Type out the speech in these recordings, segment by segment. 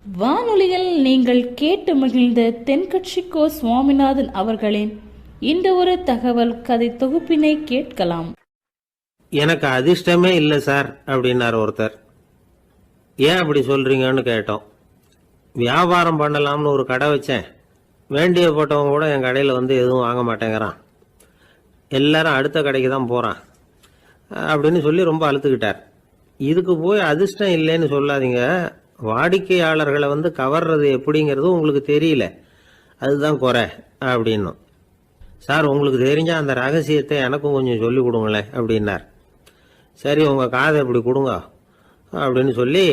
வானொலியில் நீங்கள் கேட்டு மகிழ்ந்த தென்கட்சிக்கோ சுவாமிநாதன் அவர்களின் இந்த ஒரு தகவல் கதை தொகுப்பினை கேட்கலாம். எனக்கு அதிர்ஷ்டமே இல்லை சார் அப்படின்னார் ஒருத்தர். ஏன் அப்படி சொல்றீங்கன்னு கேட்டோம். வியாபாரம் பண்ணலாம்னு ஒரு கடை வச்சேன். வேண்டிய போட்டவங்க கூட என் கடையில் வந்து எதுவும் வாங்க மாட்டேங்கிறான். எல்லாரும் அடுத்த கடைக்கு தான் போகிறான் அப்படின்னு சொல்லி ரொம்ப அழுத்துக்கிட்டார். இதுக்கு போய் அதிர்ஷ்டம் இல்லைன்னு சொல்லாதீங்க. வாடிக்கையாளர்களை வந்து கவர்றது எப்படிங்கிறது உங்களுக்கு தெரியல, அதுதான் குறை அப்படின்னும். சார், உங்களுக்கு தெரிஞ்ச அந்த ரகசியத்தை எனக்கும் கொஞ்சம் சொல்லி கொடுங்களேன் அப்படின்னார். சரி, உங்கள் காதை இப்படி கொடுங்க அப்படின்னு சொல்லி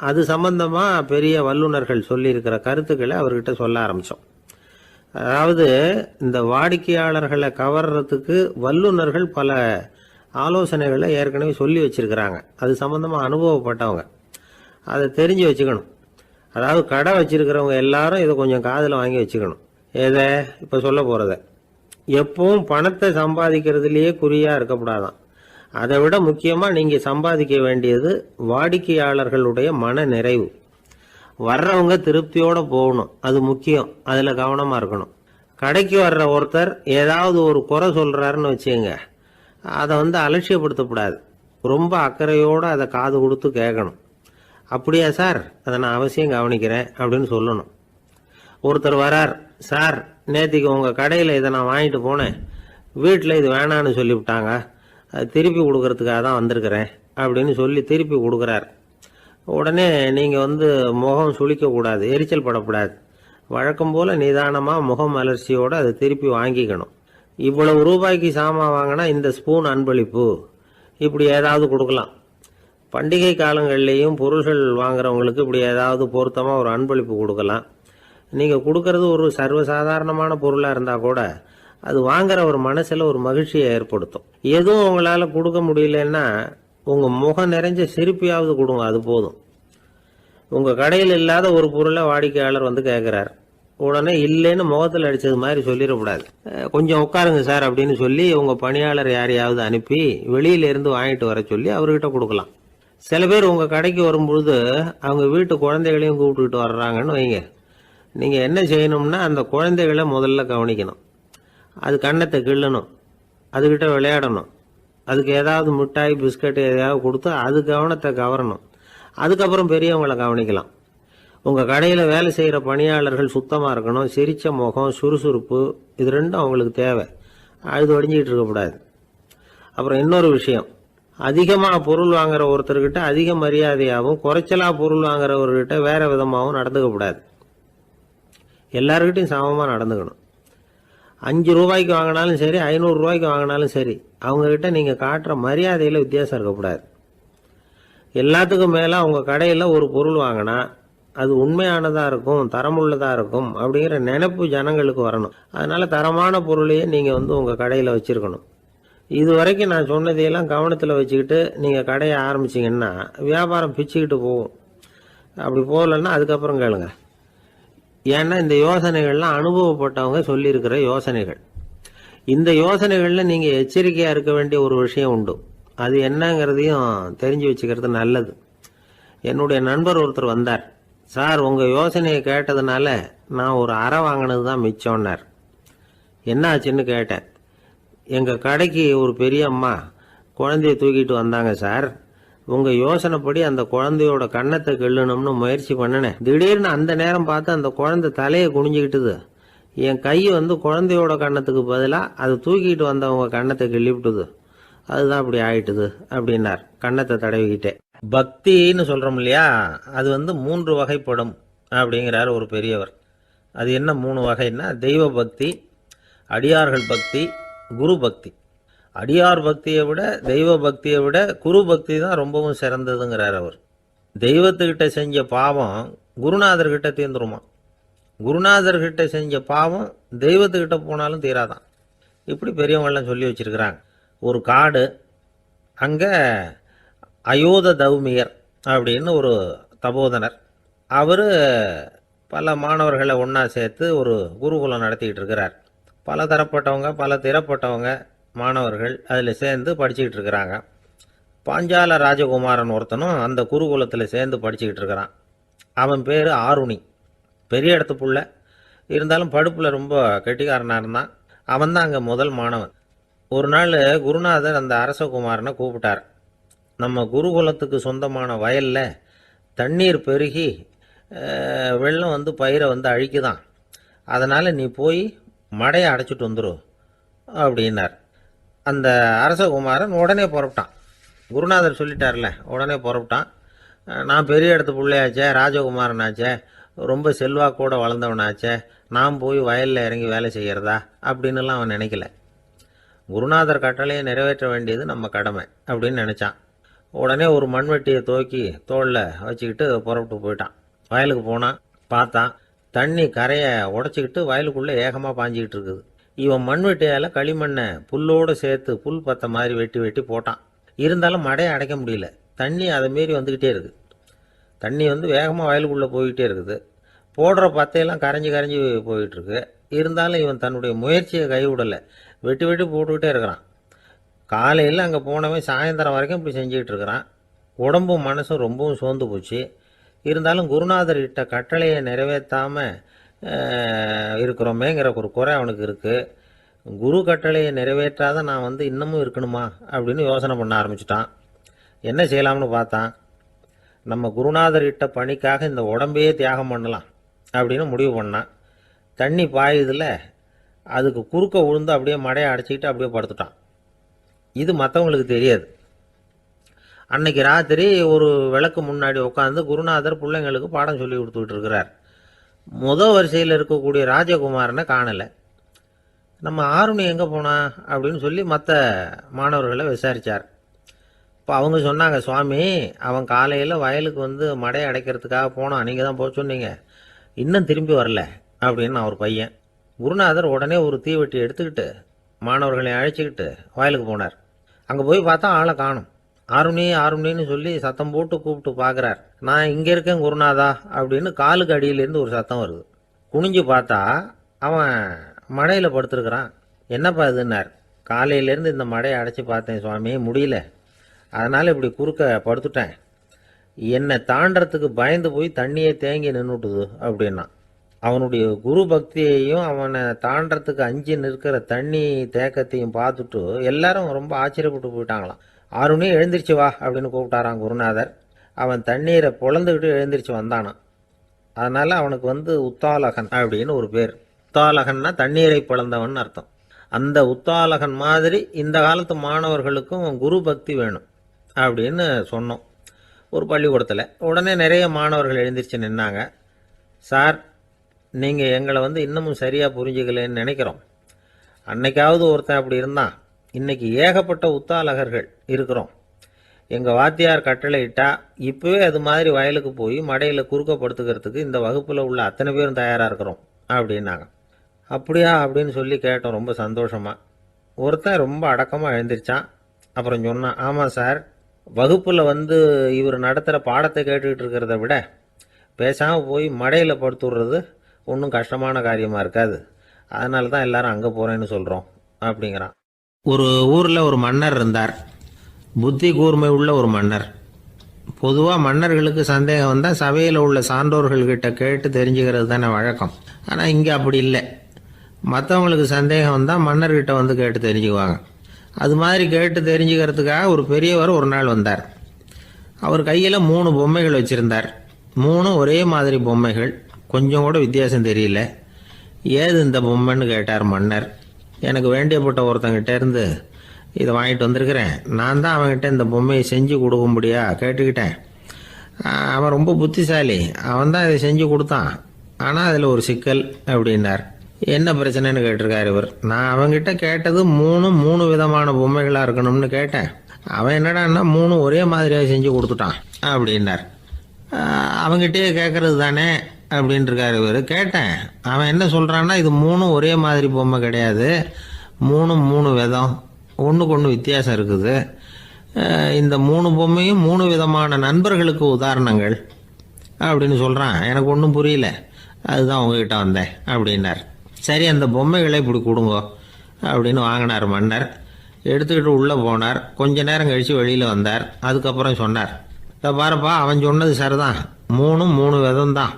அது சம்பந்தமாக பெரிய வல்லுநர்கள் சொல்லியிருக்கிற கருத்துக்களை அவர்கிட்ட சொல்ல ஆரம்பித்தோம். அதாவது, இந்த வாடிக்கையாளர்களை கவர்றதுக்கு வல்லுநர்கள் பல ஆலோசனைகளை ஏற்கனவே சொல்லி வச்சிருக்கிறாங்க. அது சம்பந்தமாக அனுபவப்பட்டவங்க, அதை தெரிஞ்சு வச்சுக்கணும். அதாவது, கடை வச்சிருக்கிறவங்க எல்லாரும் இதை கொஞ்சம் காதில் வாங்கி வச்சுக்கணும். எதை இப்போ சொல்ல போகிறத. எப்பவும் பணத்தை சம்பாதிக்கிறதுலேயே குறியாக இருக்கக்கூடாதான். அதை விட முக்கியமாக நீங்கள் சம்பாதிக்க வேண்டியது வாடிக்கையாளர்களுடைய மன நிறைவு. வர்றவங்க திருப்தியோடு போகணும், அது முக்கியம். அதில் கவனமாக இருக்கணும். கடைக்கு வர்ற ஒருத்தர் ஏதாவது ஒரு குறை சொல்கிறாருன்னு வச்சுங்க, அதை வந்து அலட்சியப்படுத்தக்கூடாது. ரொம்ப அக்கறையோடு அதை காது கொடுத்து கேட்கணும். அப்படியா சார், அதை நான் அவசியம் கவனிக்கிறேன் அப்படின்னு சொல்லணும். ஒருத்தர் வரார், சார் நேற்றுக்கு உங்கள் கடையில் இதை நான் வாங்கிட்டு போனேன், வீட்டில் இது வேணான்னு சொல்லிவிட்டாங்க, அது திருப்பி கொடுக்கறதுக்காக தான் வந்திருக்கிறேன் அப்படின்னு சொல்லி திருப்பி கொடுக்குறார். உடனே நீங்கள் வந்து முகம் சுளிக்கக்கூடாது, எரிச்சல் படக்கூடாது. வழக்கம் போல் நிதானமாக முகம் அலர்ச்சியோடு அதை திருப்பி வாங்கிக்கணும். இவ்வளவு ரூபாய்க்கு சாமான் வாங்கினா இந்த ஸ்பூன் அன்பளிப்பு, இப்படி ஏதாவது கொடுக்கலாம். பண்டிகை காலங்கள்லேயும் பொருள்கள் வாங்குறவங்களுக்கு இப்படி ஏதாவது பொருத்தமாக ஒரு அன்பளிப்பு கொடுக்கலாம். நீங்கள் கொடுக்கறது ஒரு சர்வசாதாரணமான பொருளாக இருந்தால் கூட அது வாங்குற ஒரு மனசில் ஒரு மகிழ்ச்சியை ஏற்படுத்தும். எதுவும் உங்களால் கொடுக்க முடியலன்னா உங்கள் முகம் நிறைஞ்ச சிரிப்பையாவது கொடுங்க, அது போதும். உங்கள் கடையில் இல்லாத ஒரு பொருளை வாடிக்கையாளர் வந்து கேட்குறார், உடனே இல்லைன்னு முகத்தில் அடித்தது மாதிரி சொல்லிடக்கூடாது. கொஞ்சம் உட்காருங்க சார் அப்படின்னு சொல்லி உங்கள் பணியாளர் யாரையாவது அனுப்பி வெளியிலேருந்து வாங்கிட்டு வர சொல்லி அவர்கிட்ட கொடுக்கலாம். சில பேர் உங்கள் கடைக்கு வரும்பொழுது அவங்க வீட்டு குழந்தைகளையும் கூப்பிட்டுக்கிட்டு வர்றாங்கன்னு வைங்க. நீங்கள் என்ன செய்யணும்னா, அந்த குழந்தைகளை முதல்ல கவனிக்கணும். அது கன்னத்தை கிள்ளணும், அதுக்கிட்ட விளையாடணும், அதுக்கு ஏதாவது மிட்டாய் பிஸ்கட் எதையாவது கொடுத்து அது கவனத்தை கவரணும். அதுக்கப்புறம் பெரியவங்களை கவனிக்கலாம். உங்கள் கடையில் வேலை செய்கிற பணியாளர்கள் சுத்தமாக இருக்கணும். சிரித்த முகம், சுறுசுறுப்பு, இது ரெண்டும் அவங்களுக்கு தேவை. அழுது ஒடிஞ்சிக்கிட்டு இருக்கக்கூடாது. அப்புறம் இன்னொரு விஷயம், அதிகமாக பொருள் வாங்குற ஒருத்தர்கிட்ட அதிக மரியாதையாகவும் குறைச்சலாக பொருள் வாங்குறவர்கிட்ட வேற விதமாகவும் நடந்துக்கக்கூடாது. எல்லாருக்கிட்டையும் சமமாக நடந்துக்கணும். 5 ரூபாய்க்கு வாங்கினாலும் சரி, 500 ரூபாய்க்கு வாங்கினாலும் சரி, அவங்கக்கிட்ட நீங்கள் காட்டுற மரியாதையில் வித்தியாசம் இருக்கக்கூடாது. எல்லாத்துக்கும் மேலே உங்கள் கடையில் ஒரு பொருள் வாங்கினா அது உண்மையானதாக இருக்கும், தரமுள்ளதாக இருக்கும் அப்படிங்கிற நினைப்பு ஜனங்களுக்கு வரணும். அதனால் தரமான பொருளையே நீங்கள் வந்து உங்கள் கடையில் வச்சுருக்கணும். இது வரைக்கும் நான் சொன்னதையெல்லாம் கவனத்தில் வச்சுக்கிட்டு நீங்கள் கடையை ஆரம்பிச்சிங்கன்னா வியாபாரம் பிச்சுக்கிட்டு போகும். அப்படி போகலன்னா அதுக்கப்புறம் கேளுங்க. ஏன்னா இந்த யோசனைகள்லாம் அனுபவப்பட்டவங்க சொல்லியிருக்கிற யோசனைகள். இந்த யோசனைகளில் நீங்கள் எச்சரிக்கையாக இருக்க வேண்டிய ஒரு விஷயம் உண்டு. அது என்னங்கிறதையும் தெரிஞ்சு வச்சுக்கிறது நல்லது. என்னுடைய நண்பர் ஒருத்தர் வந்தார். சார், உங்கள் யோசனையை கேட்டதுனால நான் ஒரு அறை வாங்கினது தான் மிச்சம்னார். என்ன ஆச்சுன்னு கேட்டேன். எங்கள் கடைக்கு ஒரு பெரிய அம்மா குழந்தைய தூக்கிட்டு வந்தாங்க சார். உங்கள் யோசனைப்படி அந்த குழந்தையோட கன்னத்தை கிள்ளணும்னு முயற்சி பண்ணினேன். திடீர்னு அந்த நேரம் பார்த்து அந்த குழந்தை தலையை குனிஞ்சிக்கிட்டுது. என் கை வந்து குழந்தையோட கன்னத்துக்கு பதிலாக அது தூக்கிட்டு வந்தவங்க கன்னத்தை கிள்ளிவிட்டுது. அதுதான் அப்படி ஆயிட்டுது அப்படின்னார், கன்னத்தை தடவிக்கிட்டே. பக்தின்னு சொல்கிறோம் இல்லையா, அது வந்து 3 வகைப்படும் அப்படிங்கிறார் ஒரு பெரியவர். அது என்ன 3 வகைன்னா, தெய்வ பக்தி, அடியார்கள் பக்தி, குரு பக்தி. அடியார் பக்தியை விட, தெய்வ பக்தியை விட குரு பக்தி தான் ரொம்பவும் சிறந்ததுங்கிறார் அவர். தெய்வத்துக்கிட்ட செஞ்ச பாவம் குருநாதர்கிட்ட தீர்ந்துருமா, குருநாதர்கிட்ட செஞ்ச பாவம் தெய்வத்துக்கிட்ட போனாலும் தீராதான். இப்படி பெரியவங்களாம் சொல்லி வச்சிருக்கிறாங்க. ஒரு காடு, அங்கே அயோத தௌமியர் அப்படின்னு ஒரு தபோதனர். அவர் பல மாணவர்களை ஒன்றா சேர்த்து ஒரு குருகுலம் நடத்திக்கிட்டு இருக்கிறார். பல தரப்பட்டவங்க, பல திறப்பட்டவங்க மாணவர்கள் அதில் சேர்ந்து படிச்சுக்கிட்டு இருக்கிறாங்க. பாஞ்சால ராஜகுமாரன் ஒருத்தனும் அந்த குருகுலத்தில் சேர்ந்து படிச்சுக்கிட்டு இருக்கிறான். அவன் பேர் ஆருணி. பெரிய இடத்து புள்ள, இருந்தாலும் படுப்பில் ரொம்ப கெட்டிக்காரனாக இருந்தான். அவன் தான் அங்கே முதல் மாணவன். ஒரு நாள் குருநாதர் அந்த அரசகுமாரனை கூப்பிட்டார். நம்ம குருகுலத்துக்கு சொந்தமான வயலில் தண்ணீர் பெருகி வெள்ளம் வந்து பயிரை வந்து அழிக்குதான். அதனால் நீ போய் மடையை அடைச்சிட்டு வந்துடும் அப்படின்னார். அந்த அரசகுமாரன் உடனே புறப்பட்டான். குருநாதர் சொல்லிட்டார்ல, உடனே புறப்பட்டான். நான் பெரிய இடத்து பிள்ளையாச்சே, ராஜகுமாரனாச்சே, ரொம்ப செல்வாக்கூட வளர்ந்தவனாச்சே, நான் போய் வயலில் இறங்கி வேலை செய்கிறதா அப்படின்னுலாம் அவன் நினைக்கல. குருநாதர் கட்டளையை நிறைவேற்ற வேண்டியது நம்ம கடமை அப்படின்னு நினச்சான். உடனே ஒரு மண்வெட்டியை தூக்கி தோளில் வச்சுக்கிட்டு புறப்பட்டு போயிட்டான். வயலுக்கு போனான். பார்த்தான், தண்ணி கரையை உடச்சிக்கிட்டு வயலுக்குள்ளே ஏகமாக பாஞ்சிக்கிட்டு இருக்குது. இவன் மண்வெட்டியால் களிமண்ணை புல்லோடு சேர்த்து புல் பத்த மாதிரி வெட்டி வெட்டி போட்டான். இருந்தாலும் மடையை அடைக்க முடியல. தண்ணி அதை மீறி வந்துக்கிட்டே இருக்குது. தண்ணி வந்து வேகமாக வயலுக்குள்ளே போய்கிட்டே இருக்குது. போடுற பத்தையெல்லாம் கரைஞ்சி கரைஞ்சி போயிட்டுருக்கு. இருந்தாலும் இவன் தன்னுடைய முயற்சியை கைவிடலை. வெட்டி வெட்டி போட்டுக்கிட்டே இருக்கிறான். காலையில் அங்கே போனவன் சாயந்தரம் வரைக்கும் இப்படி செஞ்சுக்கிட்டு இருக்கிறான். உடம்பும் மனசும் ரொம்பவும் சோர்ந்து போச்சு. இருந்தாலும் குருநாதர் இட்ட கட்டளையை நிறைவேற்றாமல் இருக்கிறோமேங்கிற ஒரு குறை அவனுக்கு இருக்குது. குரு கட்டளையை நிறைவேற்றாத நான் வந்து இன்னமும் இருக்கணுமா அப்படின்னு யோசனை பண்ண ஆரம்பிச்சிட்டான். என்ன செய்யலாம்னு பார்த்தான். நம்ம குருநாதர் இட்ட பணிக்காக இந்த உடம்பையே தியாகம் பண்ணலாம் அப்படின்னு முடிவு பண்ணான். தண்ணி பாயுதில் அதுக்கு குறுக்க விழுந்து அப்படியே மடையை அடைச்சிக்கிட்டு அப்படியே படுத்துட்டான். இது மற்றவங்களுக்கு தெரியாது. அன்னைக்கு ராத்திரி ஒரு விளக்கு முன்னாடி உட்காந்து குருநாதர் பிள்ளைங்களுக்கு பாடம் சொல்லி கொடுத்துக்கிட்டு இருக்கிறார். வரிசையில் இருக்கக்கூடிய ராஜகுமாரனை காணலை. நம்ம ஆருணி எங்கே போனா அப்படின்னு சொல்லி மற்ற மாணவர்களை விசாரித்தார். இப்போ அவங்க சொன்னாங்க, சுவாமி அவன் காலையில் வயலுக்கு வந்து மடையை அடைக்கிறதுக்காக போனான், நீங்கள் தான் போக சொன்னீங்க, இன்னும் திரும்பி வரல அப்படின்னு அவர் பையன். குருநாதர் உடனே ஒரு தீவெட்டி எடுத்துக்கிட்டு மாணவர்களை அழைச்சிக்கிட்டு வயலுக்கு போனார். அங்கே போய் பார்த்தா ஆளை காணும். ஆருணி ஆருணின்னு சொல்லி சத்தம் போட்டு கூப்பிட்டு பார்க்குறார். நான் இங்கே இருக்கேன் குருநாதா அப்படின்னு காலுக்கு அடியிலேருந்து ஒரு சத்தம் வருது. குனிஞ்சு பார்த்தா அவன் மடையில் படுத்துருக்குறான். என்னப்பா இதுன்னார். காலையிலேருந்து இந்த மடையை அடைச்சி பார்த்தேன் சுவாமி, முடியல, அதனால் இப்படி குறுக்க படுத்துட்டேன். என்னை தாண்டறதுக்கு பயந்து போய் தண்ணியை தேங்கி நின்றுட்டுது அப்படின்னா. அவனுடைய குரு பக்தியையும் அவனை தாண்டறதுக்கு அஞ்சு நிற்கிற தண்ணி தேக்கத்தையும் பார்த்துட்டு எல்லாரும் ரொம்ப ஆச்சரியப்பட்டு போயிட்டாங்களாம். ஆருணி எழுந்திரிச்சு வா அப்படின்னு கூப்பிட்டாரான் குருநாதர். அவன் தண்ணீரை பொழந்துக்கிட்டு எழுந்திரிச்சு வந்தானான். அதனால் அவனுக்கு வந்து உத்தாலகன் அப்படின்னு ஒரு பேர். உத்தாலகன்னா தண்ணீரை பிளந்தவன் அர்த்தம். அந்த உத்தாலகன் மாதிரி இந்த காலத்து மாணவர்களுக்கும் குரு பக்தி வேணும் அப்படின்னு சொன்னோம் ஒரு பள்ளிக்கூடத்தில். உடனே நிறைய மாணவர்கள் எழுந்திரிச்சு நின்னாங்க. சார், நீங்கள் எங்களை வந்து இன்னமும் சரியாக புரிஞ்சுக்கலன்னு நினைக்கிறோம். அன்னைக்காவது ஒருத்தன் அப்படி இருந்தான், இன்னைக்கு ஏகப்பட்ட உத்தாலகர்கள் இருக்கிறோம். எங்கள் வாத்தியார் கட்டளை இட்டா இப்போவே அது மாதிரி வயலுக்கு போய் மடையில் குறுக்கப்படுத்துக்கிறதுக்கு இந்த வகுப்பில் உள்ள அத்தனை பேரும் தயாராக இருக்கிறோம் அப்படின்னாங்க. அப்படியா அப்படின்னு சொல்லி கேட்டோம் ரொம்ப சந்தோஷமாக. ஒருத்தன் ரொம்ப அடக்கமாக எழுந்திரிச்சான். அப்புறம் சொன்னான், ஆமாம் சார், வகுப்பில் வந்து இவர் நடத்துகிற பாடத்தை கேட்டுக்கிட்டு இருக்கிறத விட பேசாமல் போய் மடையில் படுத்துடுறது ஒன்றும் கஷ்டமான காரியமாக இருக்காது, அதனால தான் எல்லாரும் அங்கே போகிறேன்னு சொல்கிறோம் அப்படிங்கிறான். ஒரு ஊரில் ஒரு மன்னர் இருந்தார். புத்தி கூர்மை உள்ள ஒரு மன்னர். பொதுவாக மன்னர்களுக்கு சந்தேகம் வந்தால் சபையில் உள்ள சான்றோர்கள்கிட்ட கேட்டு தெரிஞ்சுக்கிறது தானே வழக்கம். ஆனால் இங்கே அப்படி இல்லை. மற்றவங்களுக்கு சந்தேகம் வந்தால் மன்னர்கிட்ட வந்து கேட்டு தெரிஞ்சுக்குவாங்க. அது மாதிரி கேட்டு தெரிஞ்சுக்கிறதுக்காக ஒரு பெரியவர் ஒரு நாள் வந்தார். அவர் கையில் 3 பொம்மைகள் வச்சுருந்தார். 3 ஒரே மாதிரி பொம்மைகள், கொஞ்சம் கூட வித்தியாசம் தெரியல. ஏது இந்த பொம்மைன்னு கேட்டார் மன்னர். எனக்கு வேண்டியப்பட்ட ஒருத்தங்கிட்ட இருந்து இதை வாங்கிட்டு வந்திருக்கிறேன், நான் தான் அவன்கிட்ட இந்த பொம்மையை செஞ்சு கொடுக்கும்படியா கேட்டுக்கிட்டேன். அவன் ரொம்ப புத்திசாலி, அவன் தான் இதை செஞ்சு கொடுத்தான், ஆனால் அதில் ஒரு சிக்கல் அப்படின்னார். என்ன பிரச்சனைன்னு கேட்டிருக்காரு இவர். நான் அவன்கிட்ட கேட்டது 3 விதமான பொம்மைகளாக இருக்கணும்னு கேட்டேன். அவன் என்னடான்னா 3 ஒரே மாதிரியாக செஞ்சு கொடுத்துட்டான் அப்படின்னார். அவங்ககிட்டயே கேட்கறது தானே அப்படின்ட்டுருக்காரு இவர். கேட்டேன், அவன் என்ன சொல்கிறான்னா இது 3 ஒரே மாதிரி பொம்மை கிடையாது, 3 விதம், ஒன்றுக்கு ஒன்று வித்தியாசம் இருக்குது. இந்த 3 பொம்மையும் 3 விதமான நண்பர்களுக்கு உதாரணங்கள் அப்படின்னு சொல்கிறான். எனக்கு ஒன்றும் புரியல, அதுதான் உங்ககிட்ட வந்தேன் அப்படின்னார். சரி, அந்த பொம்மைகளை இப்படி கொடுங்க அப்படின்னு வாங்கினார் மன்னர். எடுத்துக்கிட்டு உள்ளே போனார். கொஞ்ச நேரம் கழித்து வெளியில் வந்தார். அதுக்கப்புறம் சொன்னார், இதை பாருப்பா, அவன் சொன்னது சரிதான், மூணும் மூணு விதம் தான்.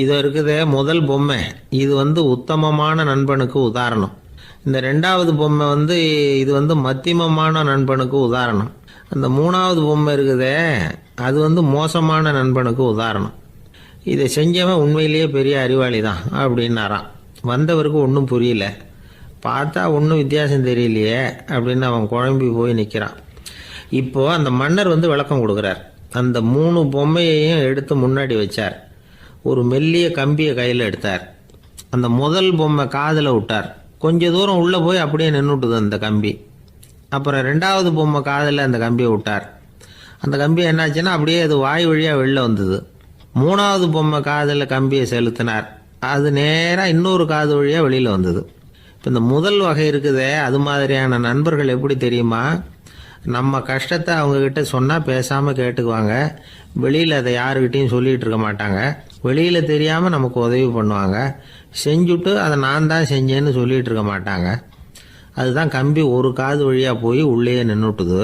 இது இருக்குதே முதல் பொம்மை, இது உத்தமமான நண்பனுக்கு உதாரணம். இந்த ரெண்டாவது பொம்மை இது மத்தியமமான நண்பனுக்கு உதாரணம். அந்த மூணாவது பொம்மை இருக்குதே அது மோசமான நண்பனுக்கு உதாரணம். இதை செஞ்சவன் உண்மையிலேயே பெரிய அறிவாளி தான் அப்படின்னாராம். வந்தவருக்கு ஒன்றும் புரியல. பார்த்தா ஒன்றும் வித்தியாசம் தெரியலையே அப்படின்னு அவன் குழம்பி போய் நிற்கிறான். இப்போது அந்த மன்னர் விளக்கம் கொடுக்குறார். அந்த மூணு பொம்மையையும் எடுத்து முன்னாடி வச்சார். ஒரு மெல்லிய கம்பியை கையில் எடுத்தார். அந்த முதல் பொம்மை காதில் விட்டார். கொஞ்ச தூரம் உள்ளே போய் அப்படியே நின்றுட்டுது அந்த கம்பி. அப்புறம் ரெண்டாவது பொம்மை காதில் அந்த கம்பியை விட்டார். அந்த கம்பி என்னாச்சுன்னா அப்படியே அது வாய் வழியாக வெளில வந்தது. மூணாவது பொம்மை காதில் கம்பியை செலுத்தினார். அது நேராக இன்னொரு காது வழியாக வெளியில் வந்தது. இப்போ இந்த முதல் வகை இருக்குதே அது மாதிரியான நண்பர்கள் எப்படி தெரியுமா? நம்ம கஷ்டத்தை அவங்கக்கிட்ட சொன்னால் பேசாமல் கேட்டுக்குவாங்க. வெளியில் அதை யாருக்கிட்டையும் சொல்லிகிட்டு இருக்க மாட்டாங்க. வெளியில் தெரியாமல் நமக்கு உதவி பண்ணுவாங்க. செஞ்சுட்டு அதை நான் தான் செஞ்சேன்னு சொல்லிகிட்டு இருக்க மாட்டாங்க. அதுதான் கம்பி ஒரு காது வழியாக போய் உள்ளே நின்றுட்டுது.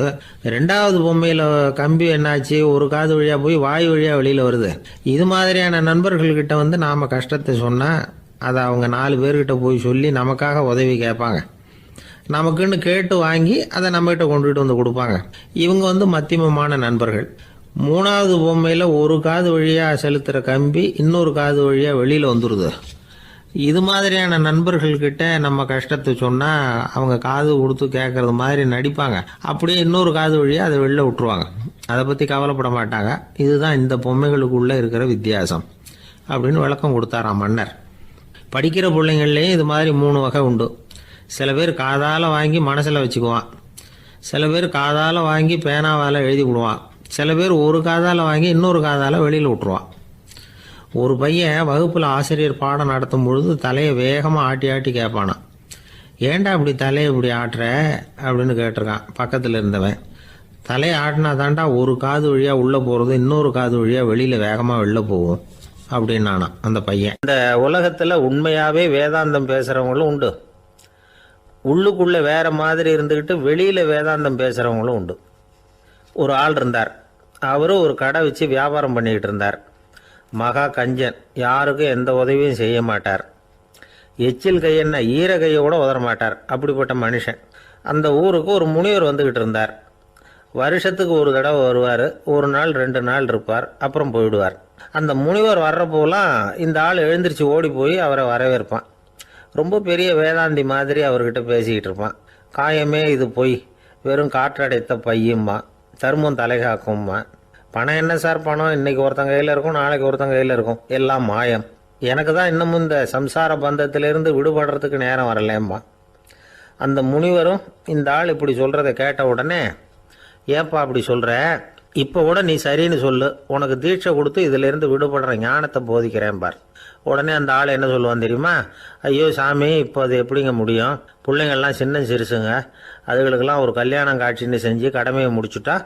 ரெண்டாவது பொம்மையில் கம்பி என்னாச்சு, ஒரு காது வழியாக போய் வாய் வழியாக வெளியில் வருது. இது மாதிரியான நண்பர்கள்கிட்ட நாம் கஷ்டத்தை சொன்னால் அதை அவங்க 4 பேர்கிட்ட போய் சொல்லி நமக்காக உதவி கேட்பாங்க. நமக்குன்னு கேட்டு வாங்கி அதை நம்மகிட்ட கொண்டுகிட்டு வந்து கொடுப்பாங்க. இவங்க மத்தியமமான நண்பர்கள். மூணாவது பொம்மையில் ஒரு காது வழியாக செலுத்துகிற கம்பி இன்னொரு காது வழியாக வெளியில் வந்துடுது. இது மாதிரியான நண்பர்கள்கிட்ட நம்ம கஷ்டத்தை சொன்னால் அவங்க காது கொடுத்து கேட்குறது மாதிரி நடிப்பாங்க. அப்படியே இன்னொரு காது வழியாக அதை வெளில விட்டுருவாங்க. அதை பற்றி கவலைப்பட மாட்டாங்க. இதுதான் இந்த பொம்மைகளுக்குள்ளே இருக்கிற வித்தியாசம் அப்படின்னு விளக்கம் கொடுத்தாராம் மன்னர். படிக்கிற பிள்ளைங்கள்லேயும் இது மாதிரி 3 வகை உண்டு. சில பேர் காதால் வாங்கி மனசில் வச்சுக்குவான். சில பேர் காதால் வாங்கி பேனாவால் எழுதி விடுவான். சில பேர் ஒரு காதால் வாங்கி இன்னொரு காதால் வெளியில் விட்டுருவான். ஒரு பையன் வகுப்பில் ஆசிரியர் பாடம் நடத்தும் பொழுது தலையை வேகமாக ஆட்டி ஆட்டி கேட்பானான். ஏன்டா இப்படி தலையை இப்படி ஆட்டுற அப்படின்னு கேட்டிருக்கான் பக்கத்தில் இருந்தவன். தலையை ஆட்டினா தாண்டா ஒரு காது வழியாக உள்ளே போகிறது இன்னொரு காது வழியாக வெளியில் வேகமாக வெளில போகும் அப்படின்னானா அந்த பையன். இந்த உலகத்தில் உண்மையாகவே வேதாந்தம் பேசுகிறவங்களும் உண்டு. உள்ளுக்குள்ளே வேறு மாதிரி இருந்துக்கிட்டு வெளியில் வேதாந்தம் பேசுகிறவங்களும் உண்டு. ஒரு ஆள் இருந்தார். அவரும் ஒரு கடை வச்சு வியாபாரம் பண்ணிக்கிட்டு இருந்தார். மகா கஞ்சன், யாருக்கும் எந்த உதவியும் செய்ய மாட்டார். எச்சில் கையென்ன ஈர கையை கூட உதற மாட்டார். அப்படிப்பட்ட மனுஷன். அந்த ஊருக்கு ஒரு முனிவர் வந்துக்கிட்டு இருந்தார். வருஷத்துக்கு ஒரு தடவை வருவார். ஒரு நாள் 2 நாள் இருப்பார், அப்புறம் போயிடுவார். அந்த முனிவர் வர்றப்போலாம் இந்த ஆள் எழுந்திரிச்சு ஓடி போய் அவரை வரவேற்பான். ரொம்ப பெரிய வேதாந்தி மாதிரி அவர்கிட்ட பேசிக்கிட்டு இருப்பான். காயமே இது பொய், வெறும் காற்றடைத்த பையும்மா, தர்மம் தலைகாக்கும்மா. பணம் என்ன சார் பணம், இன்னைக்கு ஒருத்தன் கையில் இருக்கும், நாளைக்கு ஒருத்தன் கையில் இருக்கும், எல்லாம் மாயம். எனக்கு தான் இன்னமும் இந்த சம்சார பந்தத்திலிருந்து விடுபடுறதுக்கு நேரம் வரலேம்மா. அந்த முனிவரும் இந்த ஆள் இப்படி சொல்கிறத கேட்ட உடனே, ஏப்பா அப்படி சொல்கிற, இப்போ கூட நீ சரின்னு சொல்லு, உனக்கு தீட்சை கொடுத்து இதிலேருந்து விடுபடுற ஞானத்தை போதிக்கிறேன் பார். உடனே அந்த ஆள் என்ன சொல்லுவான் தெரியுமா? ஐயோ சாமி, இப்போ அது எப்படிங்க முடியும்? பிள்ளைங்கள்லாம் சின்ன சிறுசுங்க, அதுகளுக்கெல்லாம் ஒரு கல்யாணம் காட்சின்னு செஞ்சு கடமையை முடிச்சுட்டா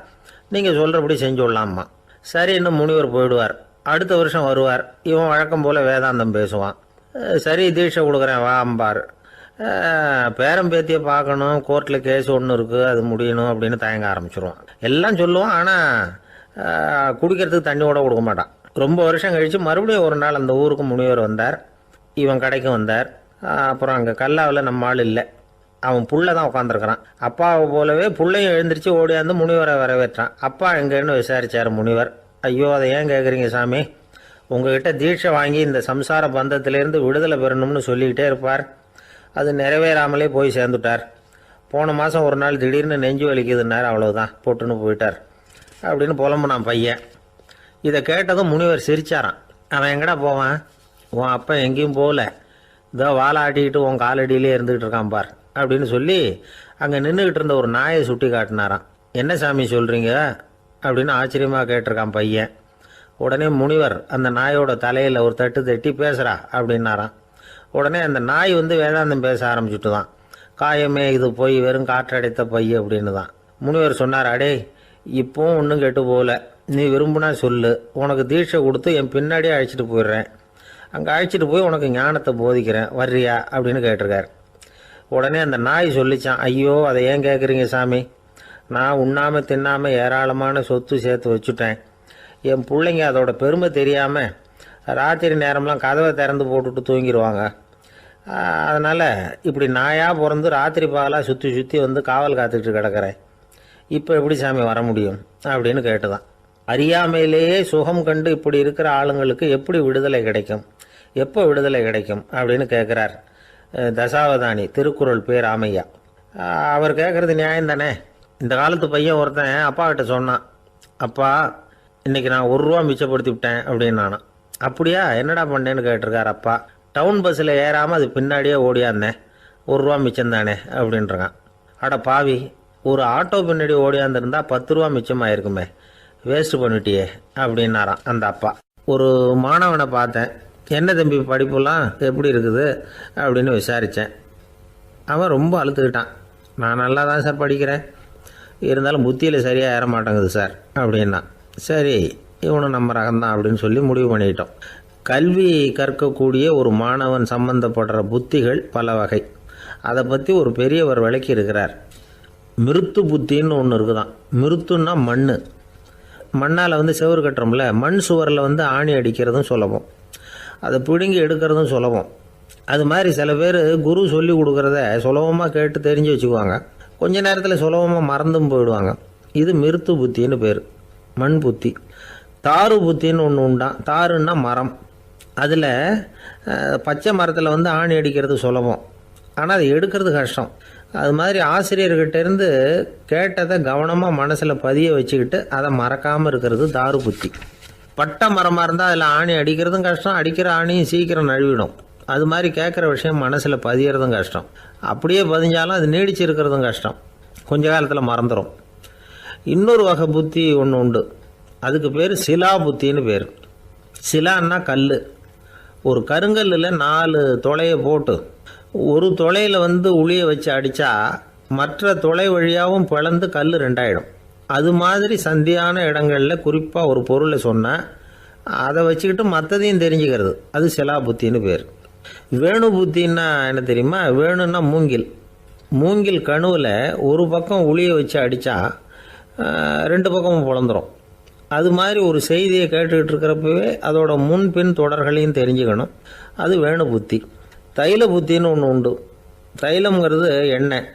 நீங்கள் சொல்கிறபடி செஞ்சு விடலாமா. சரி, இன்னும் முனிவர் போயிடுவார். அடுத்த வருஷம் வருவார். இவன் வழக்கம் போல் வேதாந்தம் பேசுவான். சரி தீட்சை கொடுக்குறேன் வா அம்பார். பேரம் பேத்தியை பார்க்கணும், கோர்ட்டில் கேஸ் ஒன்று இருக்குது, அது முடியணும் அப்படின்னு தயங்க ஆரம்பிச்சிருவான். எல்லாம் சொல்லுவான், ஆனால் குடிக்கிறதுக்கு தண்ணி கூட கொடுக்க மாட்டான். ரொம்ப வருஷம் கழித்து மறுபடியும் ஒரு நாள் அந்த ஊருக்கு முனிவர் வந்தார். இவன் கடைக்கும் வந்தார். அப்புறம் அங்கே கல்லாவில் நம்ம ஆள் இல்லை. அவன் புள்ள தான் உட்காந்துருக்கிறான். அப்பாவை போலவே புள்ளையும் எழுந்திரிச்சு ஓடியாந்து முனிவரை வரவேற்றான். அப்பா எங்கேன்னு விசாரித்தார் முனிவர். ஐயோ அதை ஏன் கேட்குறீங்க சாமி, உங்ககிட்ட தீட்சை வாங்கி இந்த சம்சார பந்தத்திலேருந்து விடுதலை பெறணும்னு சொல்லிக்கிட்டே இருப்பார். அது நிறைவேறாமலே போய் சேர்ந்துட்டார். போன மாதம் ஒரு நாள் திடீர்னு நெஞ்சு வலிக்குதுன்னார், அவ்வளோதான் போட்டுன்னு போயிட்டார் அப்படின்னு புலம்புனான் பையன். இதை கேட்டதும் முனிவர் சிரிச்சாரான். அவன் எங்கடா போவான், உன் அப்பா எங்கேயும் போகல, இதோ வாழை ஆட்டிக்கிட்டு உன் காலடியிலே இருந்துக்கிட்டு இருக்கான் பார் அப்படின்னு சொல்லி அங்கே நின்றுக்கிட்டு இருந்த ஒரு நாயை சுட்டி காட்டினாரான். என்ன சாமி சொல்கிறீங்க அப்படின்னு ஆச்சரியமாக கேட்டிருக்கான் பையன். உடனே முனிவர் அந்த நாயோட தலையில் ஒரு தட்டு தட்டி பேசுகிறா அப்படின்னாரான். உடனே அந்த நாய் வேதாந்தம் பேச ஆரம்பிச்சுட்டு தான். காயமே இது போய் வெறும் காற்றடைத்த பை அப்படின்னு தான். முனிவர் சொன்னார், அடே இப்போவும் ஒன்றும் கெட்டு போகல, நீ விரும்புனா சொல்லு, உனக்கு தீட்சை கொடுத்து என் பின்னாடியே அழைச்சிட்டு போயிடுறேன், அங்கே அழைச்சிட்டு போய் உனக்கு ஞானத்தை போதிக்கிறேன், வர்றியா அப்படின்னு கேட்டிருக்கார். உடனே அந்த நாய் சொல்லிச்சான், ஐயோ அதை ஏன் கேட்குறீங்க சாமி, நான் உண்ணாமல் தின்னாமல் ஏராளமான சொத்து சேர்த்து வச்சுட்டேன், என் பிள்ளைங்க அதோட பெருமை தெரியாமல் ராத்திரி நேரம்லாம் கதவை திறந்து போட்டுட்டு தூங்கிடுவாங்க. அதனால் இப்படி நாயாக பிறந்து ராத்திரி பகலாக சுற்றி சுற்றி வந்து காவல் காத்துக்கிட்டு கிடக்கிறேன். இப்போ எப்படி சாமி வர முடியும் அப்படின்னு கேட்டுதான். அறியாமையிலேயே சுகம் கண்டு இப்படி இருக்கிற ஆளுங்களுக்கு எப்படி விடுதலை கிடைக்கும், எப்போ விடுதலை கிடைக்கும் அப்படின்னு கேட்குறார் தசாவதானி திருக்குறள் பேர் ராமையா. அவர் கேட்குறது நியாயம் தானே. இந்த காலத்து பையன் ஒருத்தன் அப்பா கிட்ட சொன்னான், அப்பா இன்றைக்கி நான் 1 ரூபா மிச்சப்படுத்தி விட்டேன் அப்படின்னு. நானும் அப்படியா என்னடா பண்ணேன்னு கேட்டிருக்கார் அப்பா. டவுன் பஸ்ஸில் ஏறாமல் அது பின்னாடியே ஓடியாந்தேன், 1 ரூபா மிச்சம் தானே அப்படின்றான். அட பாவி, ஒரு ஆட்டோ பின்னாடி ஓடியாந்துருந்தா 10 ரூபா மிச்சமாயிருக்குமே, வேஸ்ட் பண்ணிட்டியே அப்படின்னாரான் அந்த அப்பா. ஒரு மாணவனை பார்த்தேன், என்ன தம்பி படிப்புலாம் எப்படி இருக்குது அப்படின்னு விசாரித்தேன். அவன் ரொம்ப அழுத்துக்கிட்டான். நான் நல்லா தான் சார் படிக்கிறேன், இருந்தாலும் புத்தியில் சரியாக ஏற மாட்டேங்குது சார் அப்படின்னா. சரி, இவனும் நம்ம ரகம்தான் அப்படின்னு சொல்லி முடிவு பண்ணிட்டோம். கல்வி கற்கக்கூடிய ஒரு மாணவன் சம்பந்தப்படுற புத்திகள் பல வகை. அதை பற்றி ஒரு பெரியவர் விளக்கி இருக்கிறார். மிருத்து புத்தின்னு ஒன்று இருக்குதான். மிருத்துன்னா மண். மண்ணால் வந்து செவுறு கட்டுறோம்ல, மண் சுவரில் வந்து ஆணி அடிக்கிறதும் சுலபம், அதை பிடுங்கி எடுக்கிறதும் சுலபம். அது மாதிரி சில பேர் குரு சொல்லி கொடுக்குறத சுலபமாக கேட்டு தெரிஞ்சு வச்சுக்குவாங்க, கொஞ்ச நேரத்தில் சுலபமாக மறந்தும் போயிடுவாங்க. இது மிருத்து புத்தின்னு பேர், மண் புத்தி. தாரு புத்தின்னு ஒன்று உண்டான். தாருன்னா மரம். அதில் பச்சை மரத்தில் வந்து ஆணி அடிக்கிறது சுலபம், ஆனால் அதை எடுக்கிறது கஷ்டம். அது மாதிரி ஆசிரியர்கிட்டேருந்து கேட்டதை கவனமாக மனசில் பதிய வச்சுக்கிட்டு அதை மறக்காமல் இருக்கிறது தாரு புத்தி. பட்டை மரமாக இருந்தால் அதில் ஆணி அடிக்கிறதும் கஷ்டம், அடிக்கிற ஆணியும் சீக்கிரம் நழுவிடும். அது மாதிரி கேட்குற விஷயம் மனசில் பதியறதும் கஷ்டம். அப்படியே பதிஞ்சாலும் அது நீடிச்சு இருக்கிறதும் கஷ்டம், கொஞ்ச காலத்தில் மறந்துடும். இன்னொரு வகை புத்தி ஒன்று உண்டு, அதுக்கு பேர் சிலா புத்தின்னு பேர். சிலான்னா கல். ஒரு கருங்கல்லில் 4 துளையை போட்டு ஒரு துளையில் வந்து உளியை வச்சு அடித்தா மற்ற துளை வழியாகவும் பிளந்து கல் 2 ஆகிடும். அது மாதிரி சந்தியான இடங்களில் குறிப்பாக ஒரு பொருளை சொன்னால் அதை வச்சுக்கிட்டு மற்றதையும் தெரிஞ்சுக்கிறது, அது சிலா புத்தின்னு பேர். வேணு புத்தின்னா என்ன தெரியுமா? வேணுன்னா மூங்கில். மூங்கில் கணுவில் ஒரு பக்கம் உளியை வச்சு அடித்தா 2 பக்கமும் பிளந்துடும். அது மாதிரி ஒரு செய்தியை கேட்டுக்கிட்டு இருக்கிறப்பவே அதோட முன்பின் தொடர்களையும் தெரிஞ்சுக்கணும், அது வேணு புத்தி. தைல புத்தின்னு ஒன்று உண்டு. தைலம்ங்கிறது எண்ணெய்.